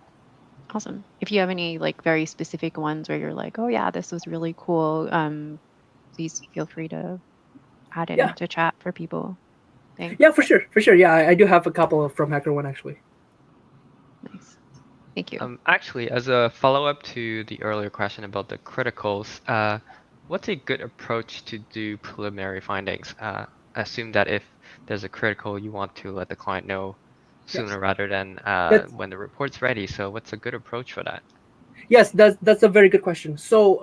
Awesome. If you have any like very specific ones where you're like, oh yeah, this was really cool, please feel free to add it into chat for people. Thanks. Yeah, for sure. Yeah, I do have a couple from HackerOne actually. Nice. Thank you. Actually, as a follow-up to the earlier question about the criticals, what's a good approach to do preliminary findings? Assume that if there's a critical, you want to let the client know sooner rather than when the report's ready. So what's a good approach for that? Yes, that's a very good question. So,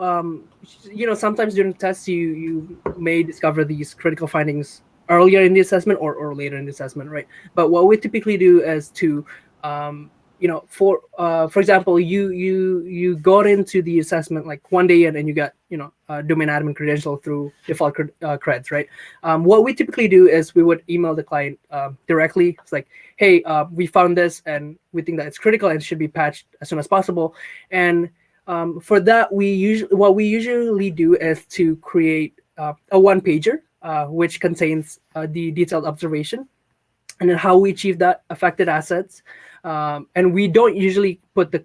sometimes during the test, you may discover these critical findings earlier in the assessment or later in the assessment, right? But what we typically do is to, for example, you got into the assessment like one day and you got domain admin credential through default creds, right? What we typically do is we would email the client directly. It's like, hey, we found this and we think that it's critical and should be patched as soon as possible. And for that, what we usually do is to create a one pager which contains the detailed observation and then how we achieve that, affected assets, and we don't usually put the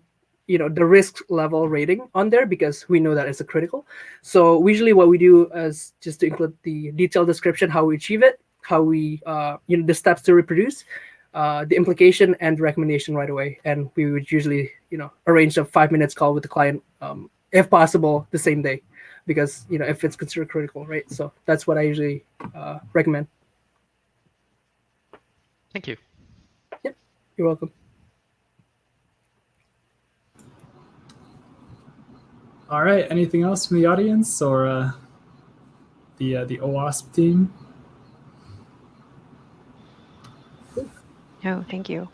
risk level rating on there because we know that it's a critical. So usually what we do is just to include the detailed description, how we achieve it, how we the steps to reproduce, the implication and recommendation right away. And we would usually arrange a 5 minutes call with the client, if possible the same day, because if it's considered critical, right? So that's what I usually recommend. Thank you. Yep, you're welcome. All right. Anything else from the audience or the OWASP team? No, thank you.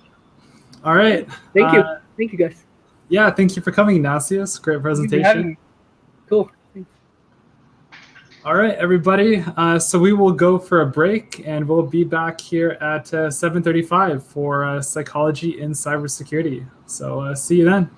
All right. Thank you. Thank you, guys. Yeah, thank you for coming, Ignatius. Great presentation. Cool. All right, everybody. So we will go for a break, and we'll be back here at 7:35 for Psychology in Cybersecurity. So see you then.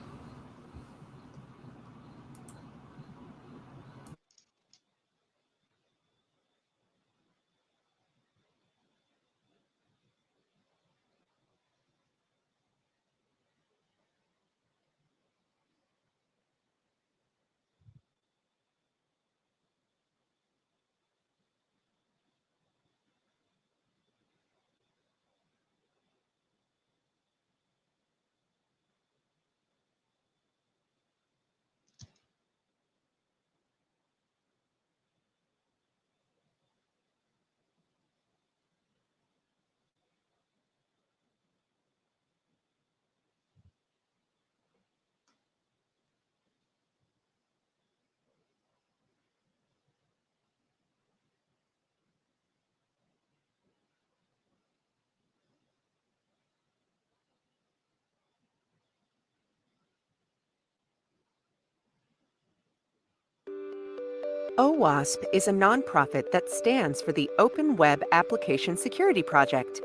OWASP is a nonprofit that stands for the Open Web Application Security Project.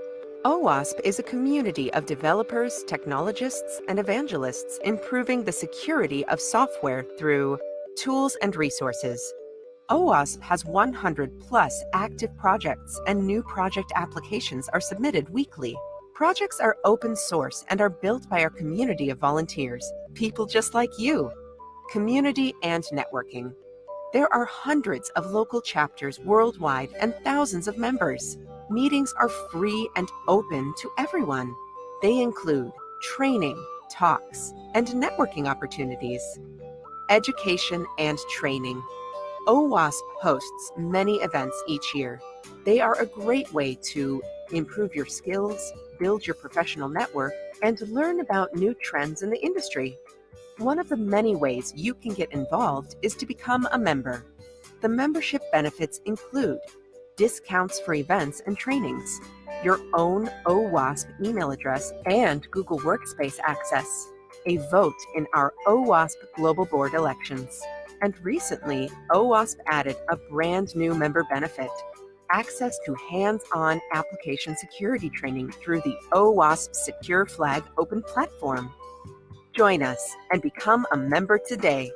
OWASP is a community of developers, technologists, and evangelists improving the security of software through tools and resources. OWASP has 100 plus active projects, and new project applications are submitted weekly. Projects are open source and are built by our community of volunteers, people just like you. Community and networking. There are hundreds of local chapters worldwide and thousands of members. Meetings are free and open to everyone. They include training, talks, and networking opportunities. Education and training. OWASP hosts many events each year. They are a great way to improve your skills, build your professional network, and learn about new trends in the industry. One of the many ways you can get involved is to become a member. The membership benefits include discounts for events and trainings, your own OWASP email address and Google Workspace access, a vote in our OWASP Global Board elections. And recently, OWASP added a brand new member benefit, access to hands-on application security training through the OWASP Secure Flag Open Platform. Join us and become a member today.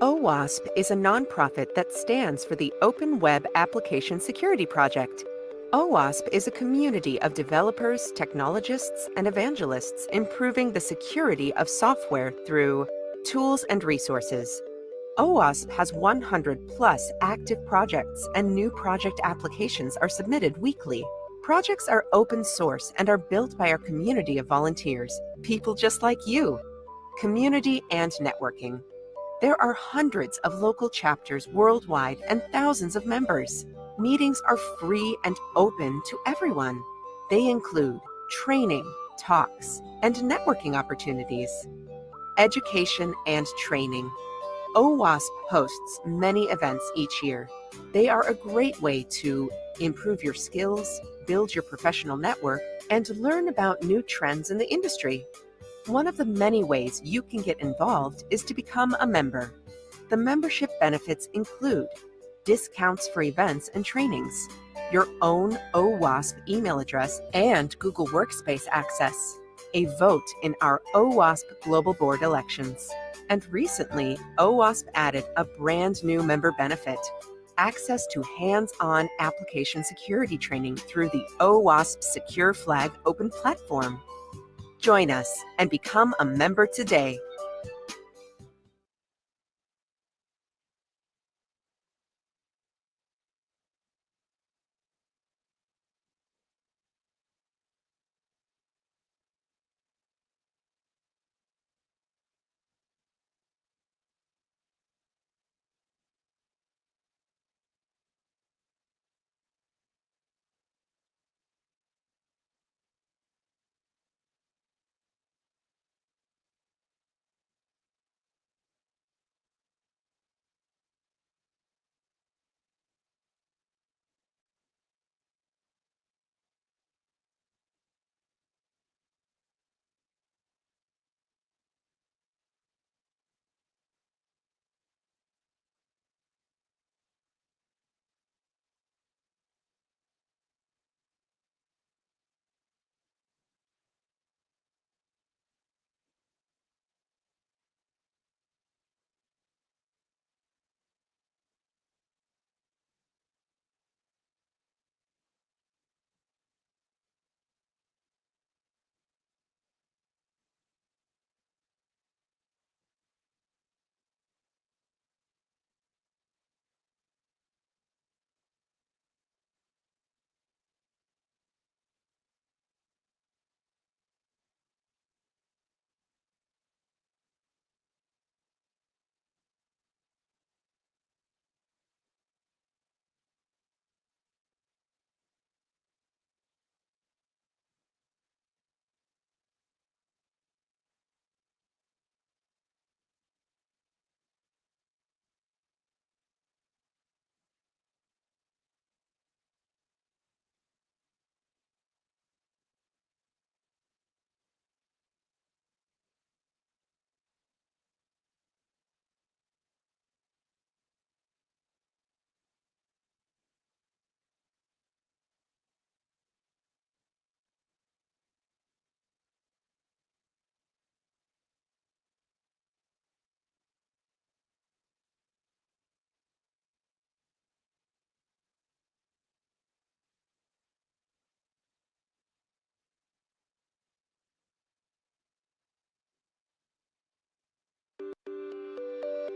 OWASP is a nonprofit that stands for the Open Web Application Security Project. OWASP is a community of developers, technologists, and evangelists improving the security of software through tools and resources. OWASP has 100 plus active projects, and new project applications are submitted weekly. Projects are open source and are built by our community of volunteers, people just like you. Community and networking. There are hundreds of local chapters worldwide and thousands of members. Meetings are free and open to everyone. They include training, talks, and networking opportunities. Education and training. OWASP hosts many events each year. They are a great way to improve your skills, build your professional network, and learn about new trends in the industry. One of the many ways you can get involved is to become a member. The membership benefits include discounts for events and trainings, your own OWASP email address and Google Workspace access, a vote in our OWASP Global Board elections. And recently, OWASP added a brand new member benefit, access to hands-on application security training through the OWASP Secure Flag Open Platform. Join us and become a member today.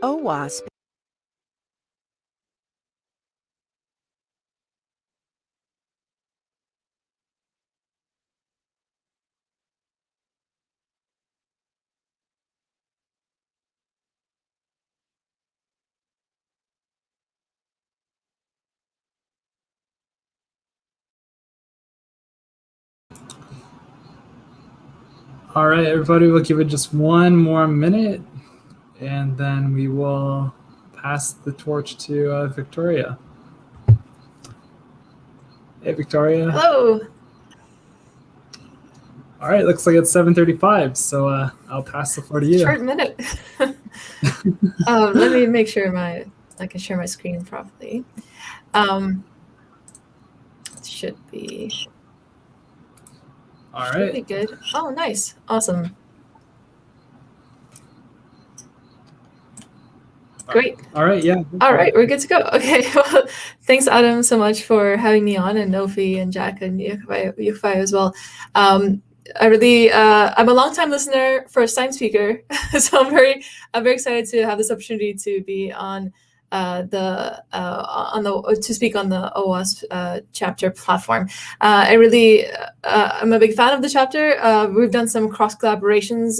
OWASP. All right, everybody, we'll give it just one more minute, and then we will pass the torch to Victoria. Hey, Victoria. Hello. All right, looks like it's 7:35, so I'll pass the floor to you. Short minute. Let me make sure I can share my screen properly. It should be. All Should be right. good. Oh, nice. Awesome. Great. All right, yeah. All right, we're good to go. Okay, well, thanks, Adam, so much for having me on, and Nofi and Jack and Yufai as well. I'm a long-time listener, first-time speaker, so I'm very excited to have this opportunity to be on to speak on the OWASP chapter platform. I'm a big fan of the chapter. We've done some cross collaborations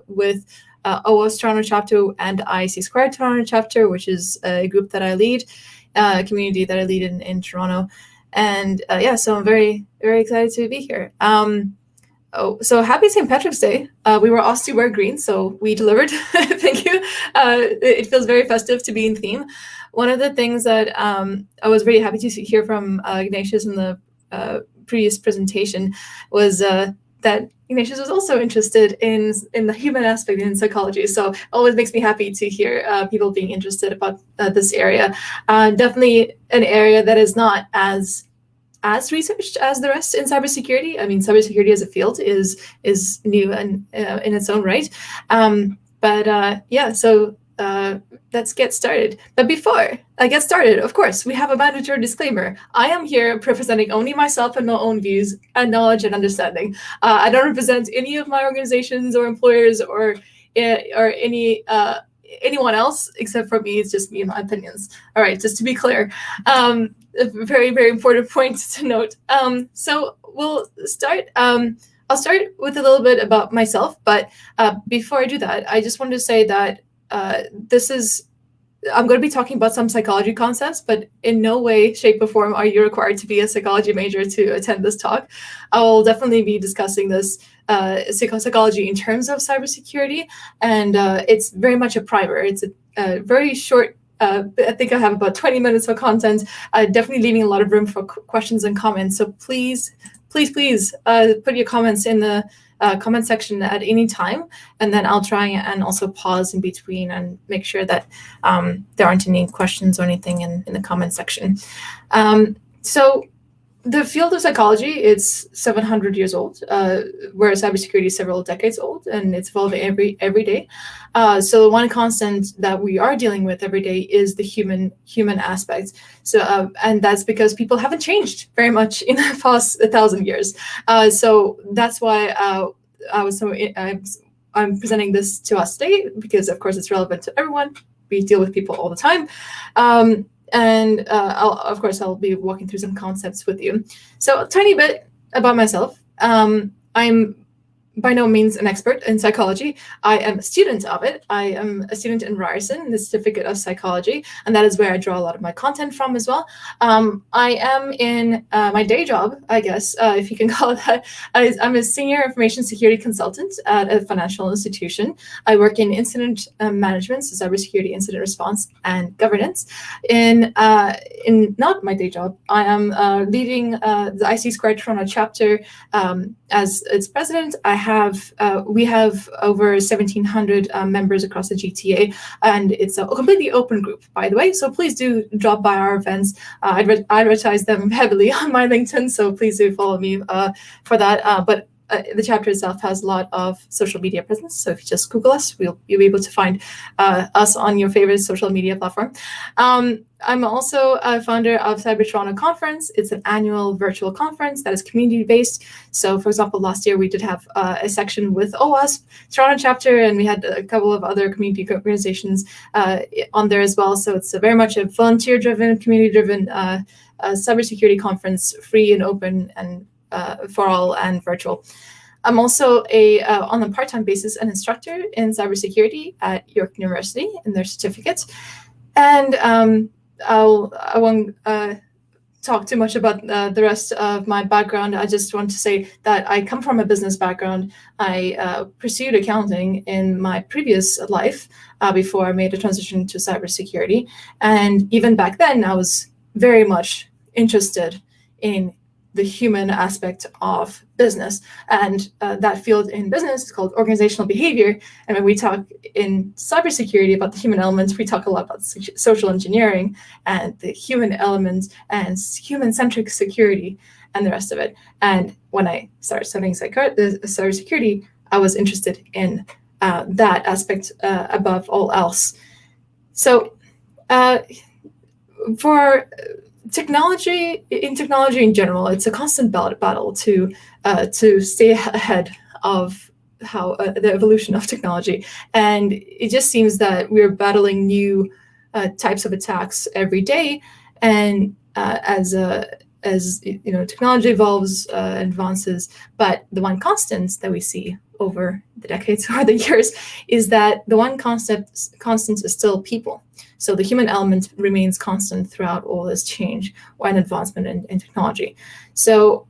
with OWASP Toronto chapter and IC Squared Toronto chapter, which is a group that I lead, a community that I lead in Toronto. And so I'm very, very excited to be here. So happy St. Patrick's Day. We were asked to wear green, so we delivered. Thank you. It feels very festive to be in theme. One of the things that I was very happy to hear from Ignatius in the previous presentation was that Ignatius was also interested in the human aspect in psychology. So it always makes me happy to hear people being interested about this area. Definitely an area that is not as researched as the rest in cybersecurity. I mean, cybersecurity as a field is new and in its own right. So let's get started. But before I get started, of course, we have a mandatory disclaimer. I am here representing only myself and my own views and knowledge and understanding. I don't represent any of my organizations or employers or anyone else except for me. It's just me and my opinions. All right, just to be clear. A very, very important point to note. So we'll start. I'll start with a little bit about myself, but before I do that, I just wanted to say that I'm going to be talking about some psychology concepts, but in no way, shape, or form are you required to be a psychology major to attend this talk. I will definitely be discussing this psychology in terms of cybersecurity, and it's very much a primer. It's a very short. I think I have about 20 minutes of content, definitely leaving a lot of room for questions and comments. So please put your comments in the comment section at any time, and then I'll try and also pause in between and make sure that there aren't any questions or anything in the comment section. So the field of psychology, it's 700 years old, whereas cybersecurity is several decades old, and it's evolving every day. So the one constant that we are dealing with every day is the human aspect. So and that's because people haven't changed very much in the past 1,000 years. So that's why I'm presenting this to us today, because of course it's relevant to everyone. We deal with people all the time. And I'll be walking through some concepts with you. So a tiny bit about myself. I'm by no means an expert in psychology. I am a student of it. I am a student in Ryerson, the Certificate of Psychology, and that is where I draw a lot of my content from as well. I am in my day job, I guess, if you can call it that. I'm a senior information security consultant at a financial institution. I work in incident management, so cybersecurity, incident response, and governance. In not my day job, I am leading the IC2 Toronto chapter as its president. We have over 1,700 members across the GTA, and it's a completely open group, by the way. So please do drop by our events. I advertise them heavily on my LinkedIn, so please do follow me for that. But the chapter itself has a lot of social media presence. So if you just Google us, you'll be able to find us on your favorite social media platform. I'm also a founder of Cyber Toronto Conference. It's an annual virtual conference that is community-based. So, for example, last year we did have a section with OWASP, Toronto chapter, and we had a couple of other community organizations on there as well. So it's very much a volunteer-driven, community-driven cybersecurity conference, free and open and for all and virtual. I'm also on a part-time basis, an instructor in cybersecurity at York University in their certificate. And I won't talk too much about the rest of my background. I just want to say that I come from a business background. I pursued accounting in my previous life before I made a transition to cybersecurity. And even back then, I was very much interested in the human aspect of business. And that field in business is called organizational behavior. And when we talk in cybersecurity about the human elements, we talk a lot about social engineering and the human element and human-centric security and the rest of it. And when I started studying cybersecurity, I was interested in that aspect above all else. So for technology in general, it's a constant battle to stay ahead of how the evolution of technology, and it just seems that we're battling new types of attacks every day. And as technology evolves, advances, but the one constant that we see over the decades or the years is that the one constant is still people. So the human element remains constant throughout all this change and advancement in technology. So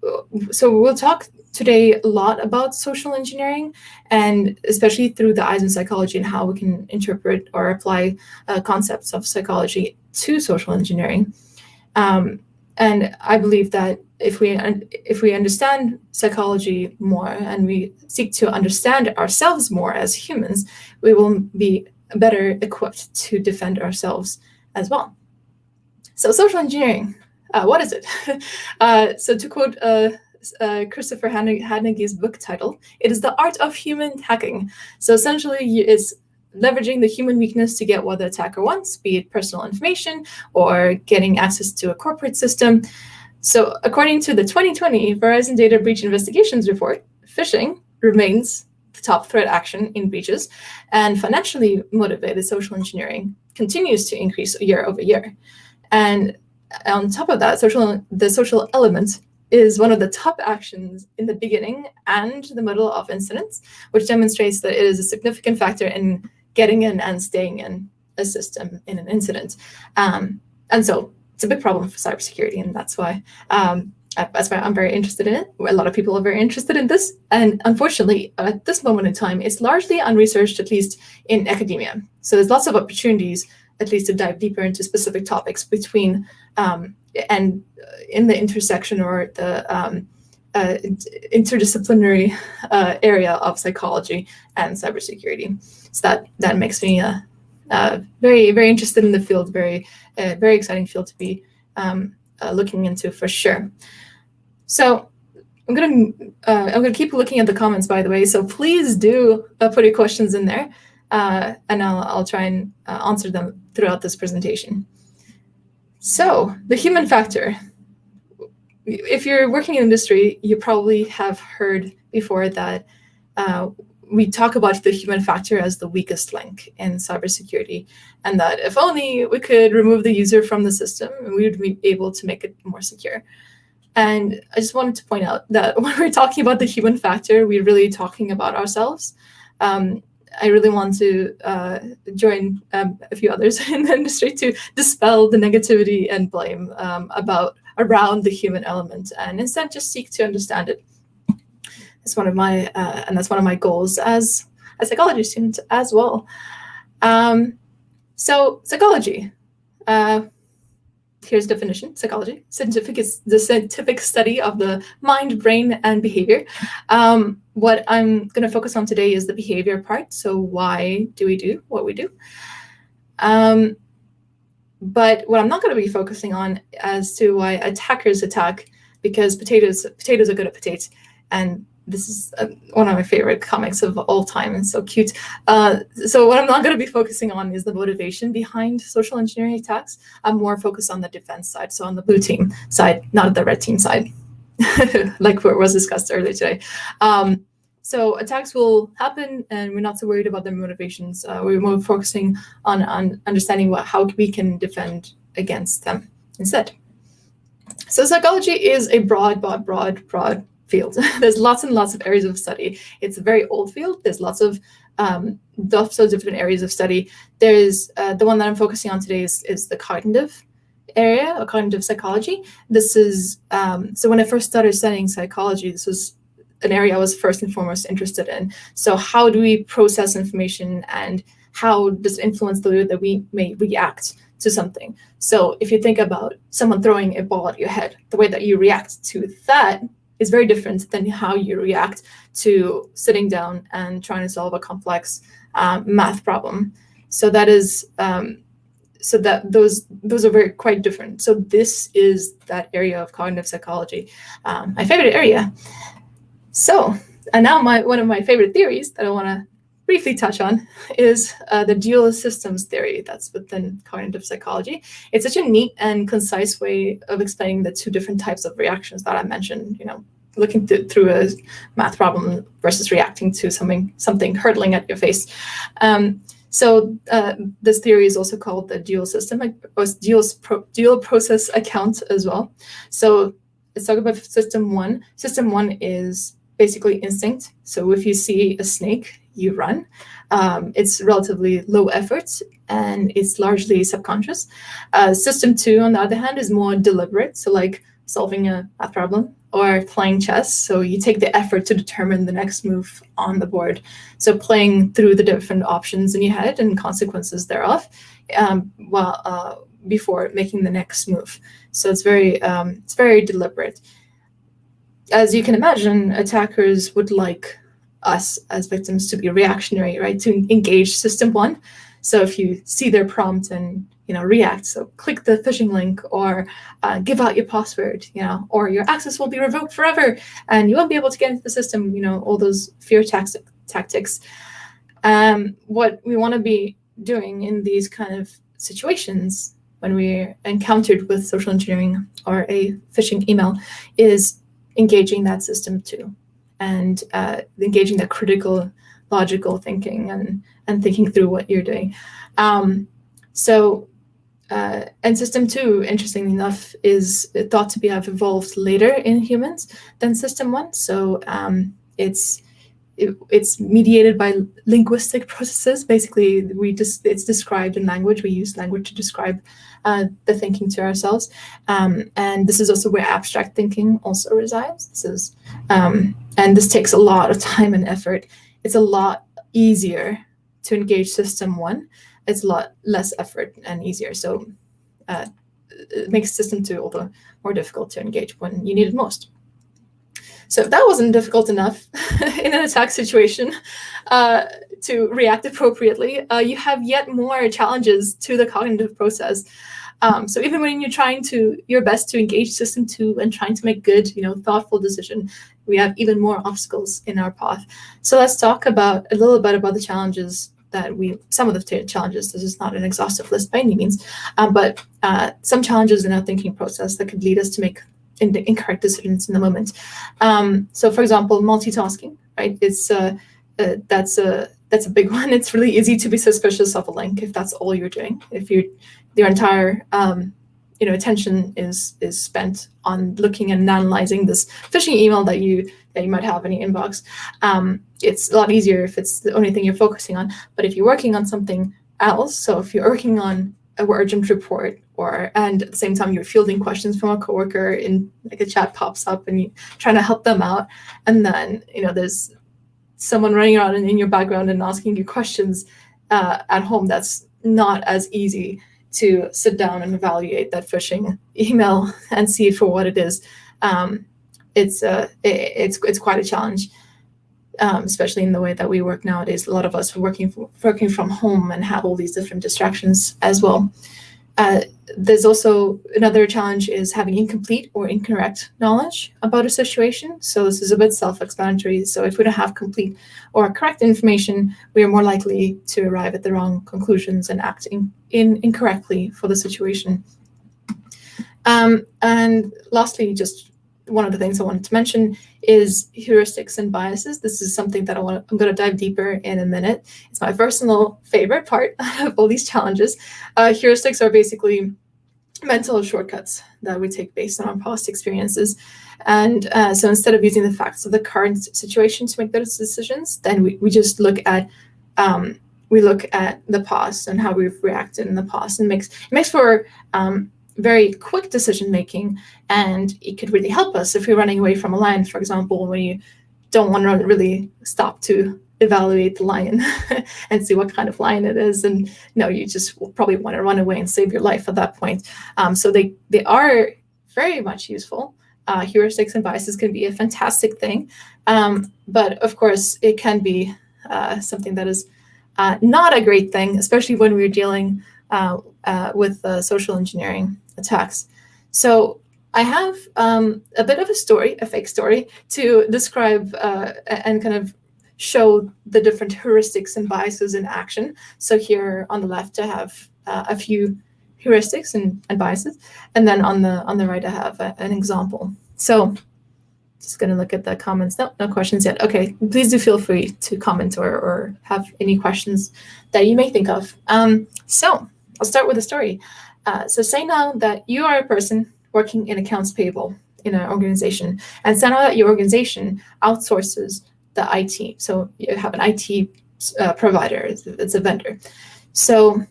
we'll talk today a lot about social engineering, and especially through the eyes of psychology and how we can interpret or apply concepts of psychology to social engineering. And I believe that if we understand psychology more and we seek to understand ourselves more as humans, we will be better equipped to defend ourselves as well. So social engineering, what is it? So to quote Christopher Hannige's book title, it is the art of human hacking. So essentially it's leveraging the human weakness to get what the attacker wants, be it personal information or getting access to a corporate system. So according to the 2020 Verizon Data Breach Investigations Report, phishing remains the top threat action in breaches, and financially motivated social engineering continues to increase year over year. And on top of that, the social element is one of the top actions in the beginning and the middle of incidents, which demonstrates that it is a significant factor in getting in and staying in a system in an incident. And so it's a big problem for cybersecurity, and that's why I'm very interested in it. A lot of people are very interested in this, and unfortunately, at this moment in time, it's largely unresearched, at least in academia. So there's lots of opportunities, at least, to dive deeper into specific topics between and in the intersection or the interdisciplinary area of psychology and cybersecurity. So that makes me very, very interested in the field. Very exciting field to be looking into for sure. So I'm gonna keep looking at the comments, by the way. So please do put your questions in there, and I'll try and answer them throughout this presentation. So the human factor. If you're working in industry, you probably have heard before that we talk about the human factor as the weakest link in cybersecurity, and that if only we could remove the user from the system, we would be able to make it more secure. And I just wanted to point out that when we're talking about the human factor, we're really talking about ourselves. I really want to join a few others in the industry to dispel the negativity and blame around the human element, and instead just seek to understand it. It's one of my that's one of my goals as a psychology student as well. So psychology. Here's the definition: psychology. Scientific is the scientific study of the mind, brain, and behavior. What I'm going to focus on today is the behavior part. So why do we do what we do? But what I'm not going to be focusing on as to why attackers attack, because potatoes are good at potatoes, and this is one of my favorite comics of all time. It's so cute. So what I'm not going to be focusing on is the motivation behind social engineering attacks. I'm more focused on the defense side, so on the blue team side, not the red team side, like what was discussed earlier today. So attacks will happen, and we're not so worried about their motivations. We're more focusing on understanding how we can defend against them instead. So psychology is a broad field. There's lots and lots of areas of study. It's a very old field. There's lots of different areas of study. There's the one that I'm focusing on today is the cognitive area, or cognitive psychology. This is so when I first started studying psychology, this was an area I was first and foremost interested in. So how do we process information, and how does it influence the way that we may react to something? So if you think about someone throwing a ball at your head, the way that you react to that is very different than how you react to sitting down and trying to solve a complex math problem. So that is so that those are very quite different. So this is that area of cognitive psychology, my favorite area. So, and now one of my favorite theories that I want to briefly touch on is the dual systems theory that's within cognitive psychology. It's such a neat and concise way of explaining the two different types of reactions that I mentioned, looking through a math problem versus reacting to something hurtling at your face. So this theory is also called the dual system, or dual process account as well. So let's talk about system one. System one is basically instinct. So if you see a snake, you run. It's relatively low effort, and it's largely subconscious. System two, on the other hand, is more deliberate. So like solving a math problem or playing chess. So you take the effort to determine the next move on the board. So playing through the different options in your head and consequences thereof, before making the next move. So it's very deliberate. as you can imagine, attackers would like us as victims to be reactionary, right? To engage system one. So if you see their prompt and react, so click the phishing link, or give out your password, or your access will be revoked forever and you won't be able to get into the system, all those fear tactics. What we want to be doing in these kind of situations when we're encountered with social engineering or a phishing email is engaging that system too, and engaging that critical, logical thinking and thinking through what you're doing. And system 2, interestingly enough, is thought to have evolved later in humans than system 1. So it's mediated by linguistic processes. Basically, it's described in language. We use language to describe the thinking to ourselves. And this is also where abstract thinking also resides. And this takes a lot of time and effort. It's a lot easier to engage system 1. It's a lot less effort and easier. So it makes system 2 all the more difficult to engage when you need it most. So if that wasn't difficult enough in an attack situation to react appropriately, you have yet more challenges to the cognitive process. So even when you're trying your best to engage system 2 and trying to make good, thoughtful decision, we have even more obstacles in our path. So let's talk a little bit about the challenges some of the challenges. This is not an exhaustive list by any means, but some challenges in our thinking process that could lead us to make incorrect decisions in the moment. So, for example, multitasking, right? That's a big one. It's really easy to be suspicious of a link if that's all you're doing. If your entire attention is spent on looking and analyzing this phishing email that you might have in your inbox. It's a lot easier if it's the only thing you're focusing on. But if you're working on something else, so if you're working on a urgent report, and at the same time you're fielding questions from a coworker in like a chat pops up and you're trying to help them out, and then there's someone running around in your background and asking you questions at home, that's not as easy to sit down and evaluate that phishing email and see it for what it is. It's quite a challenge, especially in the way that we work nowadays. A lot of us are working from home and have all these different distractions as well. There's also another challenge is having incomplete or incorrect knowledge about a situation. So this is a bit self-explanatory. So if we don't have complete or correct information, we are more likely to arrive at the wrong conclusions and act incorrectly for the situation. And lastly, just one of the things I wanted to mention is heuristics and biases. This is something that I'm going to dive deeper in a minute. It's my personal favorite part of all these challenges. Heuristics are basically mental shortcuts that we take based on our past experiences. And so instead of using the facts of the current situation to make those decisions, then we just look at the past and how we've reacted in the past, and it makes for very quick decision making, and it could really help us if you're running away from a lion, for example, when you don't want to really stop to evaluate the lion and see what kind of lion it is, and you just will probably want to run away and save your life at that point. So they are very much useful. Heuristics and biases can be a fantastic thing, but of course it can be something that is not a great thing, especially when we're dealing with social engineering attacks. So I have a bit of a fake story, to describe and kind of show the different heuristics and biases in action. So here on the left, I have a few heuristics and biases, and then on the right, I have an example. So just going to look at the comments. No questions yet. Okay, please do feel free to comment or have any questions that you may think of. So I'll start with a story. So say now that you are a person working in accounts payable in an organization, and say now that your organization outsources the IT. So you have an IT provider, it's a vendor. So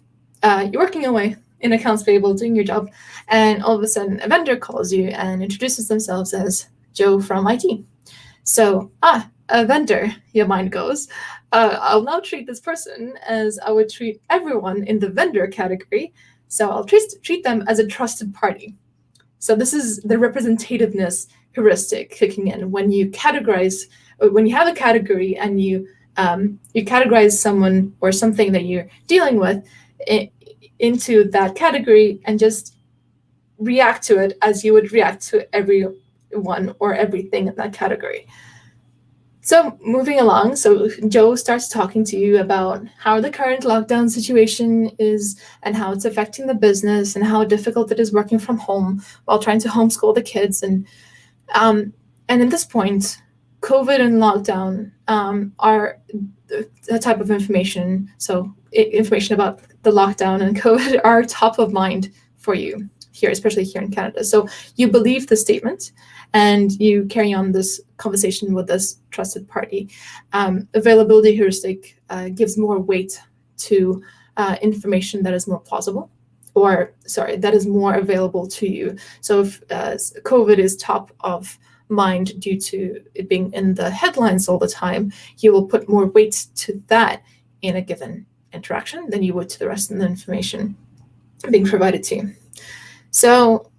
you're working away in accounts payable, doing your job, and all of a sudden a vendor calls you and introduces themselves as Joe from IT. So, a vendor, your mind goes, I'll now treat this person as I would treat everyone in the vendor category. So I'll treat them as a trusted party. So this is the representativeness heuristic kicking in when you categorize, when you have a category and you categorize someone or something that you're dealing with into that category and just react to it as you would react to everyone or everything in that category. So moving along, so Joe starts talking to you about how the current lockdown situation is and how it's affecting the business and how difficult it is working from home while trying to homeschool the kids. And at this point, COVID and lockdown are the type of information. So information about the lockdown and COVID are top of mind for you here, especially here in Canada. So you believe the statement and you carry on this conversation with this trusted party. Availability heuristic gives more weight to information that is more plausible, or sorry, that is more available to you. So if COVID is top of mind due to it being in the headlines all the time, you will put more weight to that in a given interaction than you would to the rest of the information being provided to you. So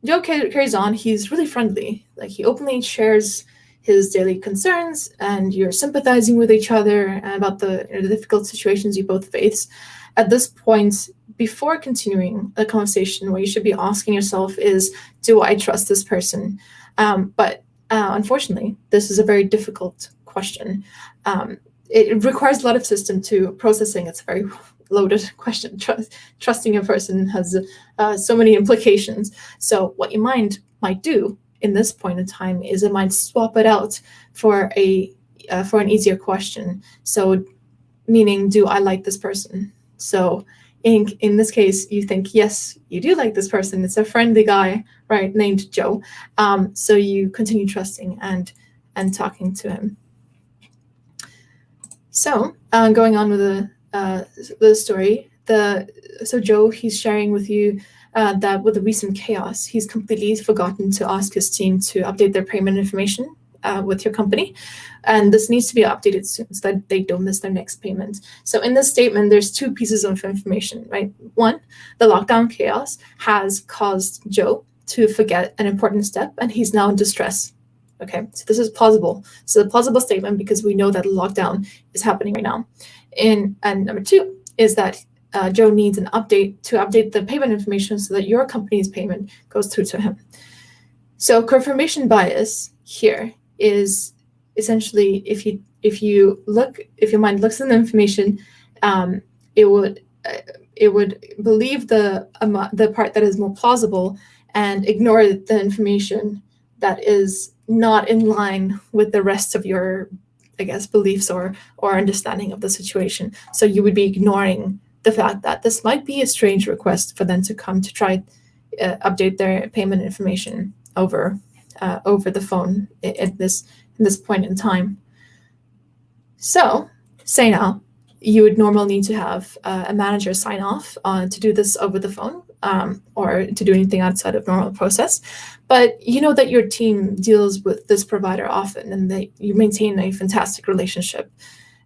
Joe carries on. He's really friendly. Like, he openly shares his daily concerns, and you're sympathizing with each other about the difficult situations you both face. At this point, before continuing a conversation, what you should be asking yourself is, do I trust this person? But unfortunately, this is a very difficult question. It requires a lot of system to processing. It's a very loaded question. Trusting a person has so many implications. So what your mind might do in this point in time is it might swap it out for an easier question. So meaning, do I like this person? So in this case, you think, yes, you do like this person. It's a friendly guy, right, named Joe. So you continue trusting and talking to him. So going on with the story, so Joe, he's sharing with you that with the recent chaos, he's completely forgotten to ask his team to update their payment information with your company. And this needs to be updated soon so that they don't miss their next payment. So in this statement, there's two pieces of information, right? One, the lockdown chaos has caused Joe to forget an important step, and he's now in distress. Okay, so this is plausible. So a plausible statement because we know that lockdown is happening right now. And number two is that Joe needs an update to update the payment information so that your company's payment goes through to him. So confirmation bias here is essentially if your mind looks at the information, it would believe the part that is more plausible and ignore the information that is not in line with the rest of your, I guess, beliefs or understanding of the situation. So you would be ignoring the fact that this might be a strange request for them to come to try update their payment information over the phone at this point in time. So say now you would normally need to have a manager sign off to do this over the phone or to do anything outside of normal process. But you know that your team deals with this provider often and that you maintain a fantastic relationship,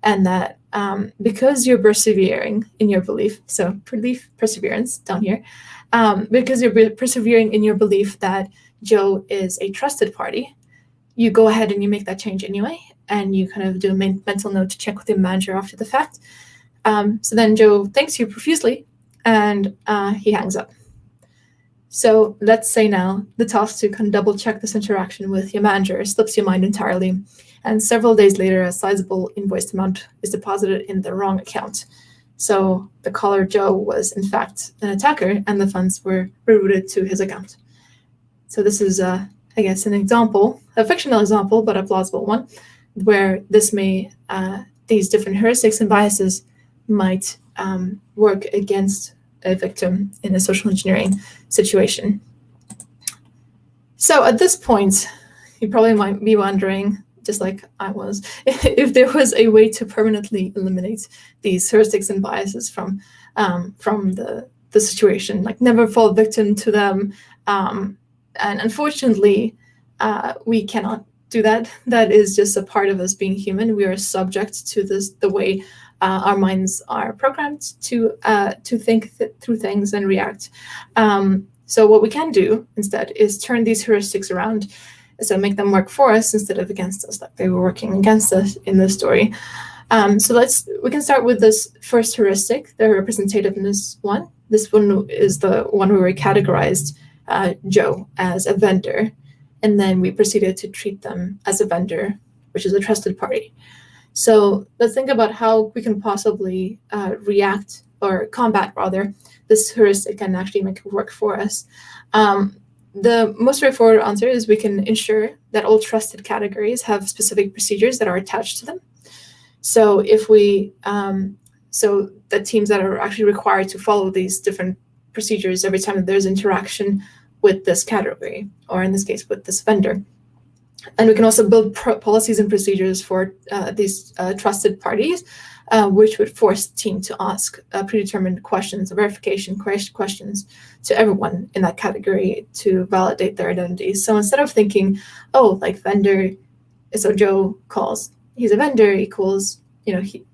and that because you're persevering in your belief, so perseverance down here, because you're persevering in your belief that Joe is a trusted party, you go ahead and you make that change anyway, and you kind of do a mental note to check with your manager after the fact. So then Joe thanks you profusely, and he hangs up. So let's say now the task to kind of double check this interaction with your manager slips your mind entirely, and several days later a sizable invoiced amount is deposited in the wrong account. So the caller Joe was in fact an attacker, and the funds were rerouted to his account. So this is, I guess, an example, a fictional example, but a plausible one, where this may, these different heuristics and biases might work against a victim in a social engineering situation. So at this point, you probably might be wondering, just like I was, if there was a way to permanently eliminate these heuristics and biases from the situation, like never fall victim to them. And unfortunately, we cannot do that. That is just a part of us being human. We are subject to this, the way our minds are programmed to think through things and react. So what we can do instead is turn these heuristics around So make them work for us instead of against us, like they were working against us in the story. So we can start with this first heuristic, the representativeness one. This one is the one where we categorized Joe as a vendor, and then we proceeded to treat them as a vendor, which is a trusted party. So let's think about how we can possibly react or combat, rather, this heuristic and actually make it work for us. The most straightforward answer is we can ensure that all trusted categories have specific procedures that are attached to them. So if we, so the teams that are actually required to follow these different procedures every time that there's interaction with this category, or in this case, with this vendor. And we can also build policies and procedures for these trusted parties, which would force the team to ask predetermined questions, verification questions to everyone in that category to validate their identities. So instead of thinking, oh, like vendor, so Joe calls, he's a vendor equals,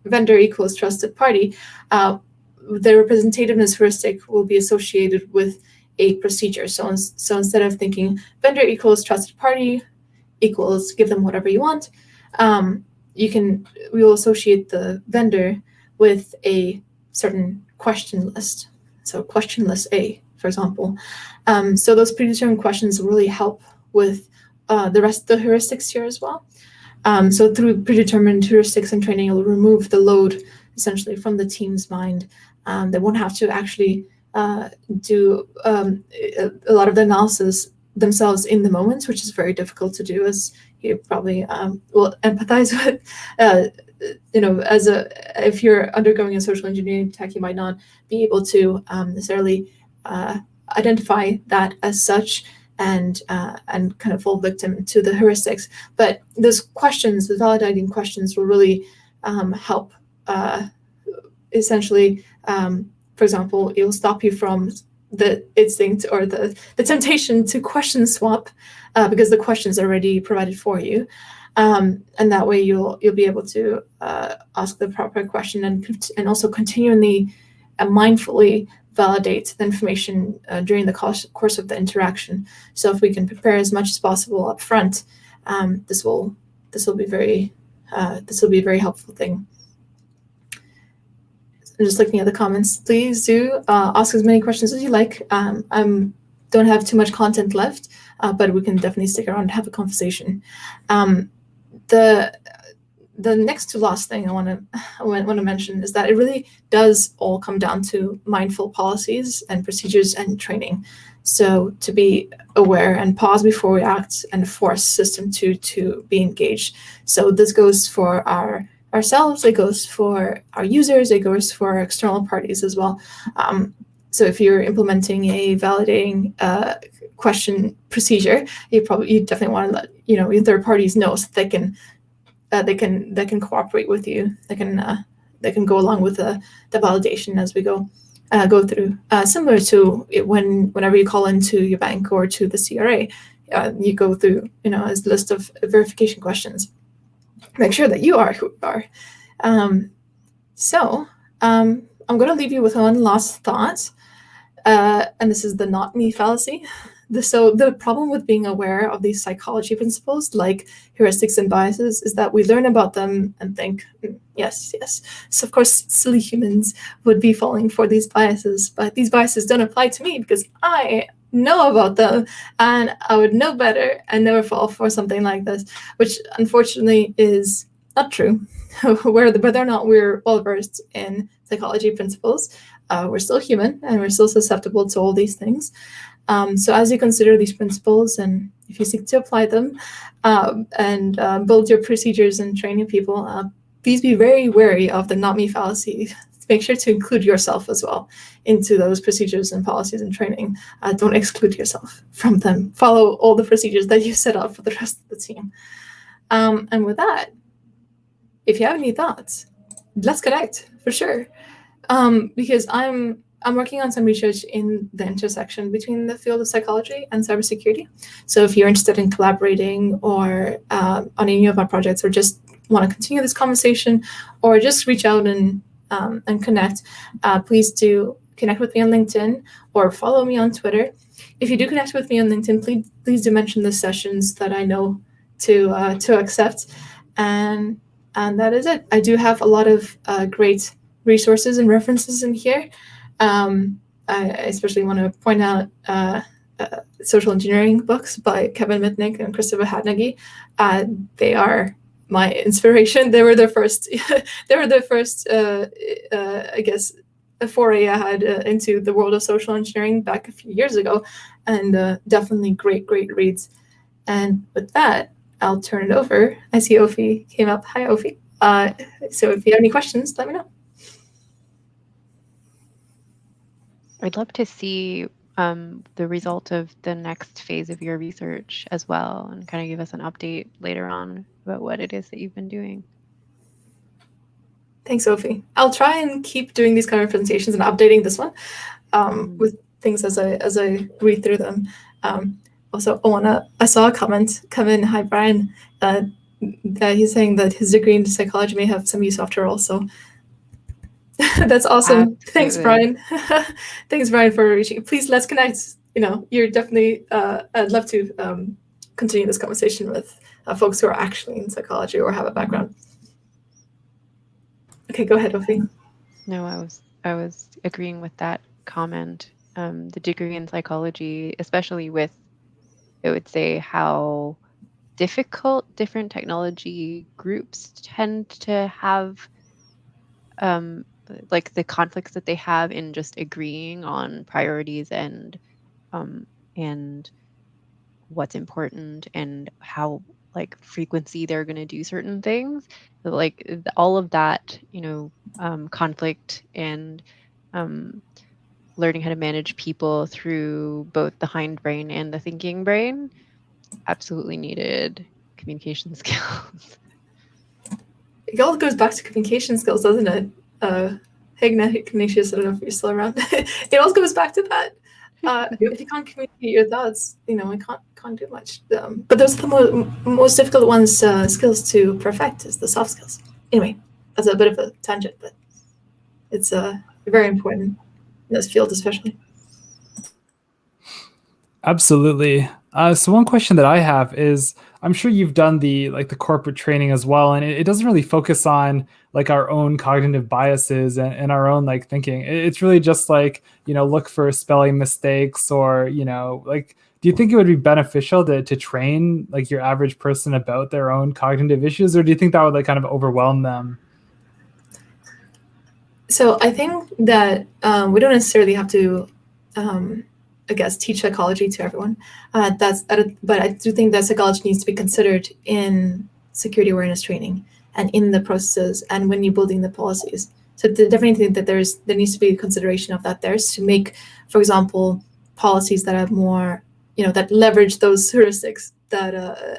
vendor equals trusted party, the representativeness heuristic will be associated with a procedure. So instead of thinking vendor equals trusted party equals give them whatever you want, we will associate the vendor with a certain question list. So question list A, for example. So those predetermined questions will really help with the rest of the heuristics here as well. So through predetermined heuristics and training, you'll remove the load essentially from the team's mind. They won't have to actually do a lot of the analysis themselves in the moment, which is very difficult to do, as you probably will empathize with. If you're undergoing a social engineering tech, you might not be able to necessarily identify that as such and kind of fall victim to the heuristics. But those questions, the validating questions, will really help. Essentially, for example, it will stop you from the instinct or the temptation to question swap because the questions are already provided for you, and that way you'll be able to ask the proper question and also continually mindfully validate the information during the course of the interaction. So if we can prepare as much as possible up front, this will be a very helpful thing. I'm just looking at the comments. Please do ask as many questions as you like. I don't have too much content left, but we can definitely stick around and have a conversation. The next to last thing I want to mention is that it really does all come down to mindful policies and procedures and training. So to be aware and pause before we act and force system to be engaged. So this goes for ourselves, it goes for our users, it goes for external parties as well. So if you're implementing a validating question procedure, you definitely want to let your third parties know so they can cooperate with you. They can go along with the validation as we go through. Similar to whenever you call into your bank or to the CRA, you go through a list of verification questions. Make sure that you are who you are. So I'm going to leave you with one last thought, and this is the not me fallacy. So the problem with being aware of these psychology principles, like heuristics and biases, is that we learn about them and think, yes. So of course, silly humans would be falling for these biases, but these biases don't apply to me because I know about them and I would know better and never fall for something like this, which unfortunately is not true. Whether or not we're well versed in psychology principles, we're still human and we're still susceptible to all these things. So as you consider these principles and if you seek to apply them and build your procedures and training people, please be very wary of the not me fallacy. Make sure to include yourself as well into those procedures and policies and training. Don't exclude yourself from them. Follow all the procedures that you set up for the rest of the team. And with that, if you have any thoughts, let's connect for sure. Because I'm working on some research in the intersection between the field of psychology and cybersecurity. So if you're interested in collaborating or on any of my projects, or just want to continue this conversation, or just reach out and connect, please do connect with me on LinkedIn or follow me on Twitter. If you do connect with me on LinkedIn, please do mention the sessions that I know to accept, and that is it. I do have a lot of great resources and references in here. I especially want to point out social engineering books by Kevin Mitnick and Christopher Hadnagy. They are my inspiration. They were the first. They were the first. I guess a foray I had into the world of social engineering back a few years ago, and definitely great reads. And with that, I'll turn it over. I see Ophi came up. Hi, Ophi. So if you have any questions, let me know. I'd love to see the result of the next phase of your research as well, and kind of give us an update later on about what it is that you've been doing. Thanks, Ophi. I'll try and keep doing these kind of presentations and updating this one with things as I read through them. Also, I saw a comment come in. Hi, Brian. That he's saying that his degree in psychology may have some use after all. So that's awesome. Absolutely. Thanks, Brian. Thanks, Brian, for reaching. Please, let's connect. You're definitely. I'd love to continue this conversation with folks who are actually in psychology or have a background. Okay, go ahead, Ophi. No, I was agreeing with that comment. The degree in psychology, especially with, I would say, how difficult different technology groups tend to have, like the conflicts that they have in just agreeing on priorities and what's important and how like frequency they're going to do certain things. So, like all of that, conflict and learning how to manage people through both the hindbrain and the thinking brain, absolutely needed communication skills. It all goes back to communication skills, doesn't it? Hey, Ignatius, I don't know if you're still around. It all goes back to that. If you can't communicate your thoughts, we can't do much. But those are the most difficult ones, skills to perfect, is the soft skills. Anyway, that's a bit of a tangent, but it's very important in this field, especially. Absolutely. So one question that I have is, I'm sure you've done the corporate training as well, and it doesn't really focus on like our own cognitive biases and our own thinking. It's really just look for spelling mistakes or do you think it would be beneficial to train your average person about their own cognitive issues, or do you think that would kind of overwhelm them? So I think that we don't necessarily have to teach psychology to everyone. But I do think that psychology needs to be considered in security awareness training and in the processes and when you're building the policies. So definitely think that there needs to be a consideration of that there to make, for example, policies that have more, that leverage those heuristics that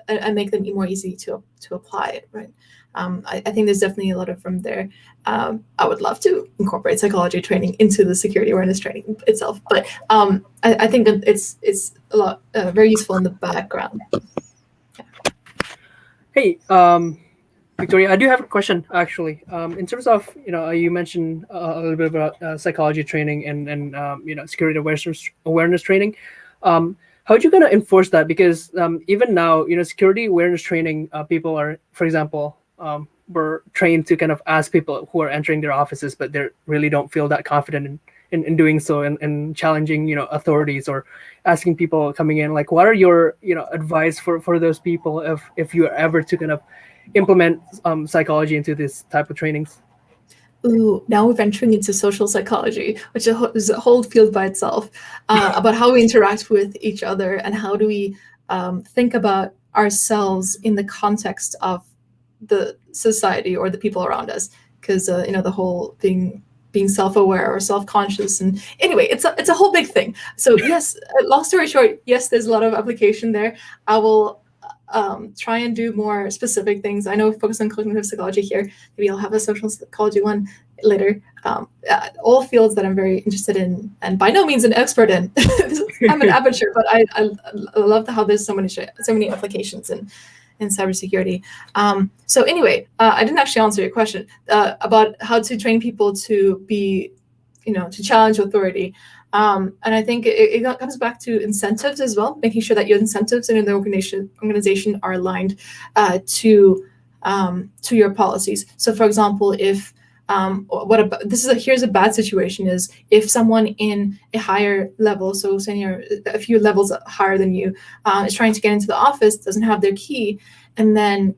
and make them more easy to apply it, right? I think there's definitely a lot of room there. I would love to incorporate psychology training into the security awareness training itself, but I think it's a lot very useful in the background. Yeah. Hey, Victoria, I do have a question actually. In terms of you mentioned a little bit about psychology training and security awareness training. How are you going to enforce that? Because even now, security awareness training, people are, for example, we're trained to kind of ask people who are entering their offices, but they really don't feel that confident in doing so and challenging, authorities or asking people coming in, like, what are your, advice for those people if you are ever to kind of implement psychology into this type of trainings? Ooh, now we're venturing into social psychology, which is a whole field by itself, about how we interact with each other and how do we think about ourselves in the context of the society or the people around us. Because the whole being self-aware or self-conscious, and anyway, it's a whole big thing. So yes, long story short, yes, there's a lot of application there. I will try and do more specific things. I know we focus on cognitive psychology here. Maybe I'll have a social psychology one later. All fields that I'm very interested in, and by no means an expert in. I'm an amateur, but I love how there's so many applications in cybersecurity. So anyway, I didn't actually answer your question about how to train people to be to challenge authority. And I think it comes back to incentives as well, making sure that your incentives in the organization are aligned to your policies. So, for example, if here's a bad situation is if someone in a higher level, so senior, a few levels higher than you, is trying to get into the office, doesn't have their key, and then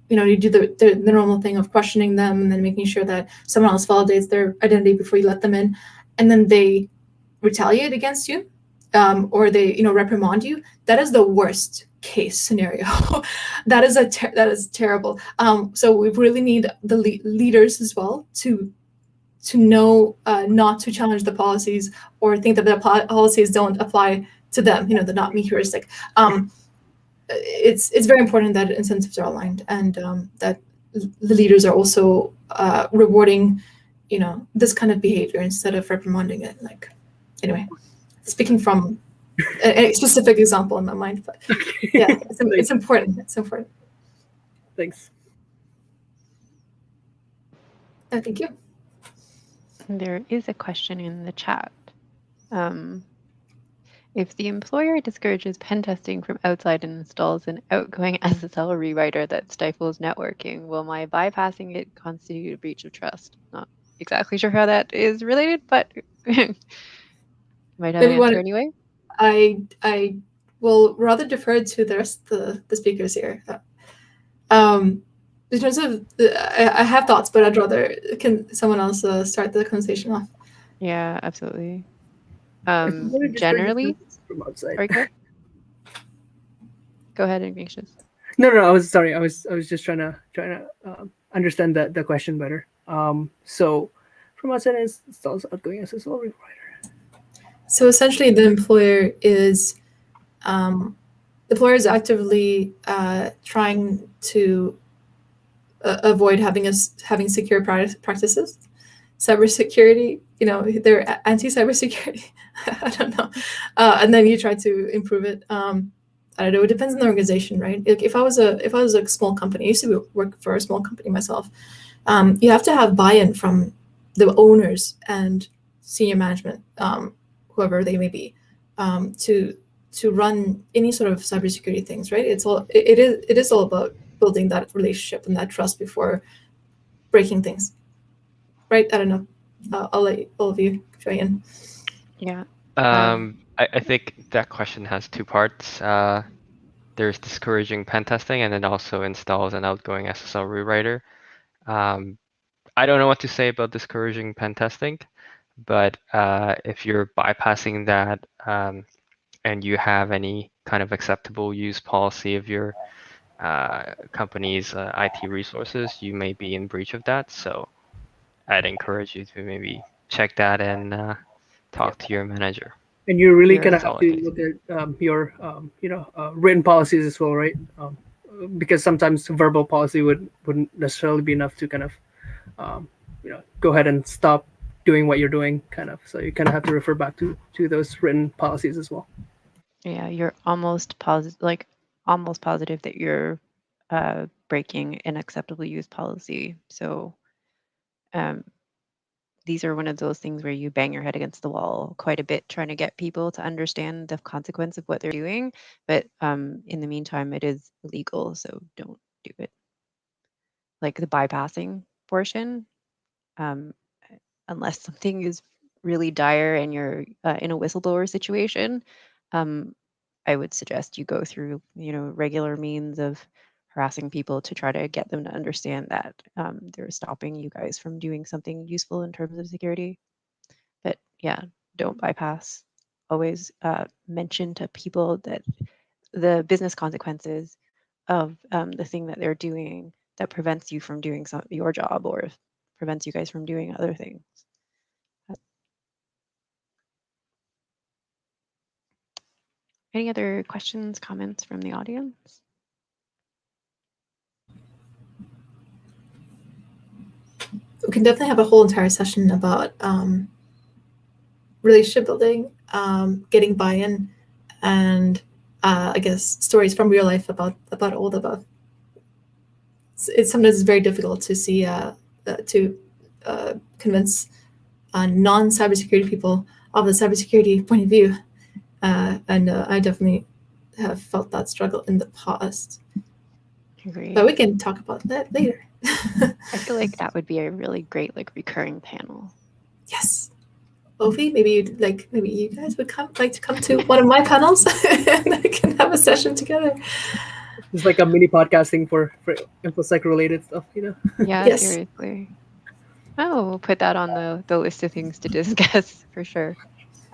you do the normal thing of questioning them and then making sure that someone else validates their identity before you let them in, and then they retaliate against you, or they reprimand you. That is the worst case scenario. that is terrible. So we really need the leaders as well to know not to challenge the policies or think that the policies don't apply to them. They're not me heuristic. It's very important that incentives are aligned and that the leaders are also rewarding this kind of behavior instead of reprimanding it. Anyway, speaking from a specific example in my mind, but yeah, it's important. It's important. Thanks. Thank you. There is a question in the chat. If the employer discourages pen testing from outside and installs an outgoing SSL rewriter that stifles networking, will my bypassing it constitute a breach of trust? Not exactly sure how that is related, but might have an answer anyway. I will rather defer to the rest of the speakers here. In terms of, I have thoughts, but I'd rather someone else start the conversation off. Yeah, absolutely. Generally, from outside. Sorry, go ahead, Ignatius. No, I was sorry. I was just trying to understand the question better. So from outside installs outgoing SSL rewriter. So essentially, the employer is actively trying to avoid having secure practices. Cybersecurity, they're anti-cybersecurity. I don't know. And then you try to improve it. I don't know. It depends on the organization, right? If I was a small company, I used to work for a small company myself. You have to have buy-in from the owners and senior management, whoever they may be, to run any sort of cybersecurity things, right? It is all about building that relationship and that trust before breaking things, right? I don't know. I'll let all of you join in. Yeah. I think that question has two parts. There's discouraging pen testing, and then also installs an outgoing SSL rewriter. I don't know what to say about discouraging pen testing, but if you're bypassing that and you have any kind of acceptable use policy of your company's IT resources, you may be in breach of that. So I'd encourage you to maybe check that and talk to your manager. And you really Yeah, kind of that's have all to it is. look at your written policies as well, right? Because sometimes verbal policy wouldn't necessarily be enough to kind of go ahead and stop doing what you're doing, kind of. So you kind of have to refer back to those written policies as well. Yeah, you're almost positive that you're breaking an acceptable use policy. So these are one of those things where you bang your head against the wall quite a bit trying to get people to understand the consequence of what they're doing. But in the meantime, it is illegal, so don't do it. Like the bypassing portion, unless something is really dire and you're in a whistleblower situation, I would suggest you go through, regular means of harassing people to try to get them to understand that they're stopping you guys from doing something useful in terms of security. But yeah, don't bypass. Always mention to people that the business consequences of the thing that they're doing that prevents you from doing your job or prevents you guys from doing other things. Any other questions, comments from the audience? We can definitely have a whole entire session about relationship building, getting buy-in, and I guess stories from real life about all the above. It's sometimes very difficult to see to convince non-cybersecurity people of the cybersecurity point of view. And I definitely have felt that struggle in the past. Agreed. But we can talk about that later. I feel like that would be a really great like recurring panel. Yes. Ovi, maybe you guys would like to come to one of my panels and I can have a session together. It's like a mini podcasting for InfoSec related stuff, you know? Yeah, Yes. seriously. Oh, we'll put that on the list of things to discuss for sure.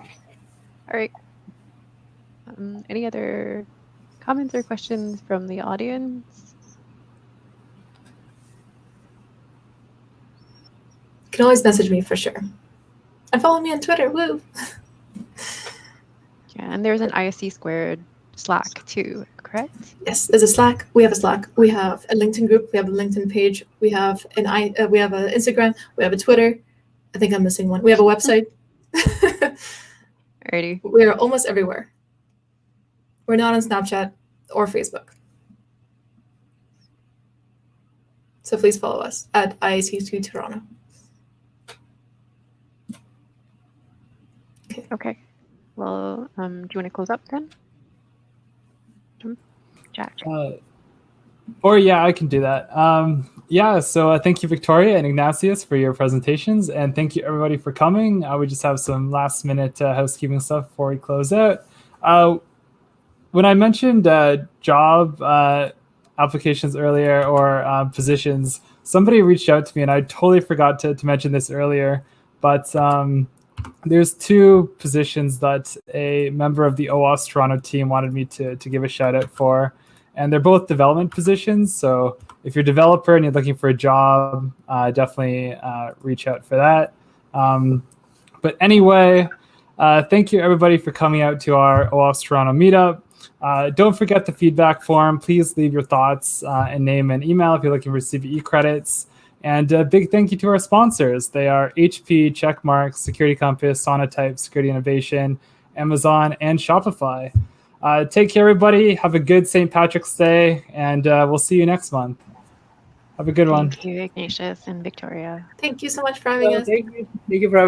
All right. Any other comments or questions from the audience? You can always message me for sure. And follow me on Twitter. Woo! Yeah, and there's an ISC squared Slack too, correct? Yes, there's a Slack. We have a Slack. We have a LinkedIn group. We have a LinkedIn page. We have an Instagram. We have a Twitter. I think I'm missing one. We have a website. Alrighty. We're almost everywhere. We're not on Snapchat or Facebook. So please follow us at IAC2 Toronto. Okay. Well, do you want to close up then? Jack. Or yeah, I can do that. Yeah, so thank you, Victoria and Ignatius, for your presentations, and thank you everybody for coming. We just have some last minute housekeeping stuff before we close out. When I mentioned job applications earlier or positions, somebody reached out to me, and I totally forgot to mention this earlier, but there's two positions that a member of the OWASP Toronto team wanted me to give a shout out for. And they're both development positions. So if you're a developer and you're looking for a job, definitely reach out for that. But anyway, thank you everybody for coming out to our OWASP Toronto meetup. Don't forget the feedback form. Please leave your thoughts and name and email if you're looking for CVE credits. And a big thank you to our sponsors. They are HP, Checkmark, Security Compass, Sonatype, Security Innovation, Amazon, and Shopify. Take care, everybody. Have a good St. Patrick's Day, and we'll see you next month. Have a good one. Thank you, Ignatius and Victoria. Thank you so much for having us. Thank you. Thank you for having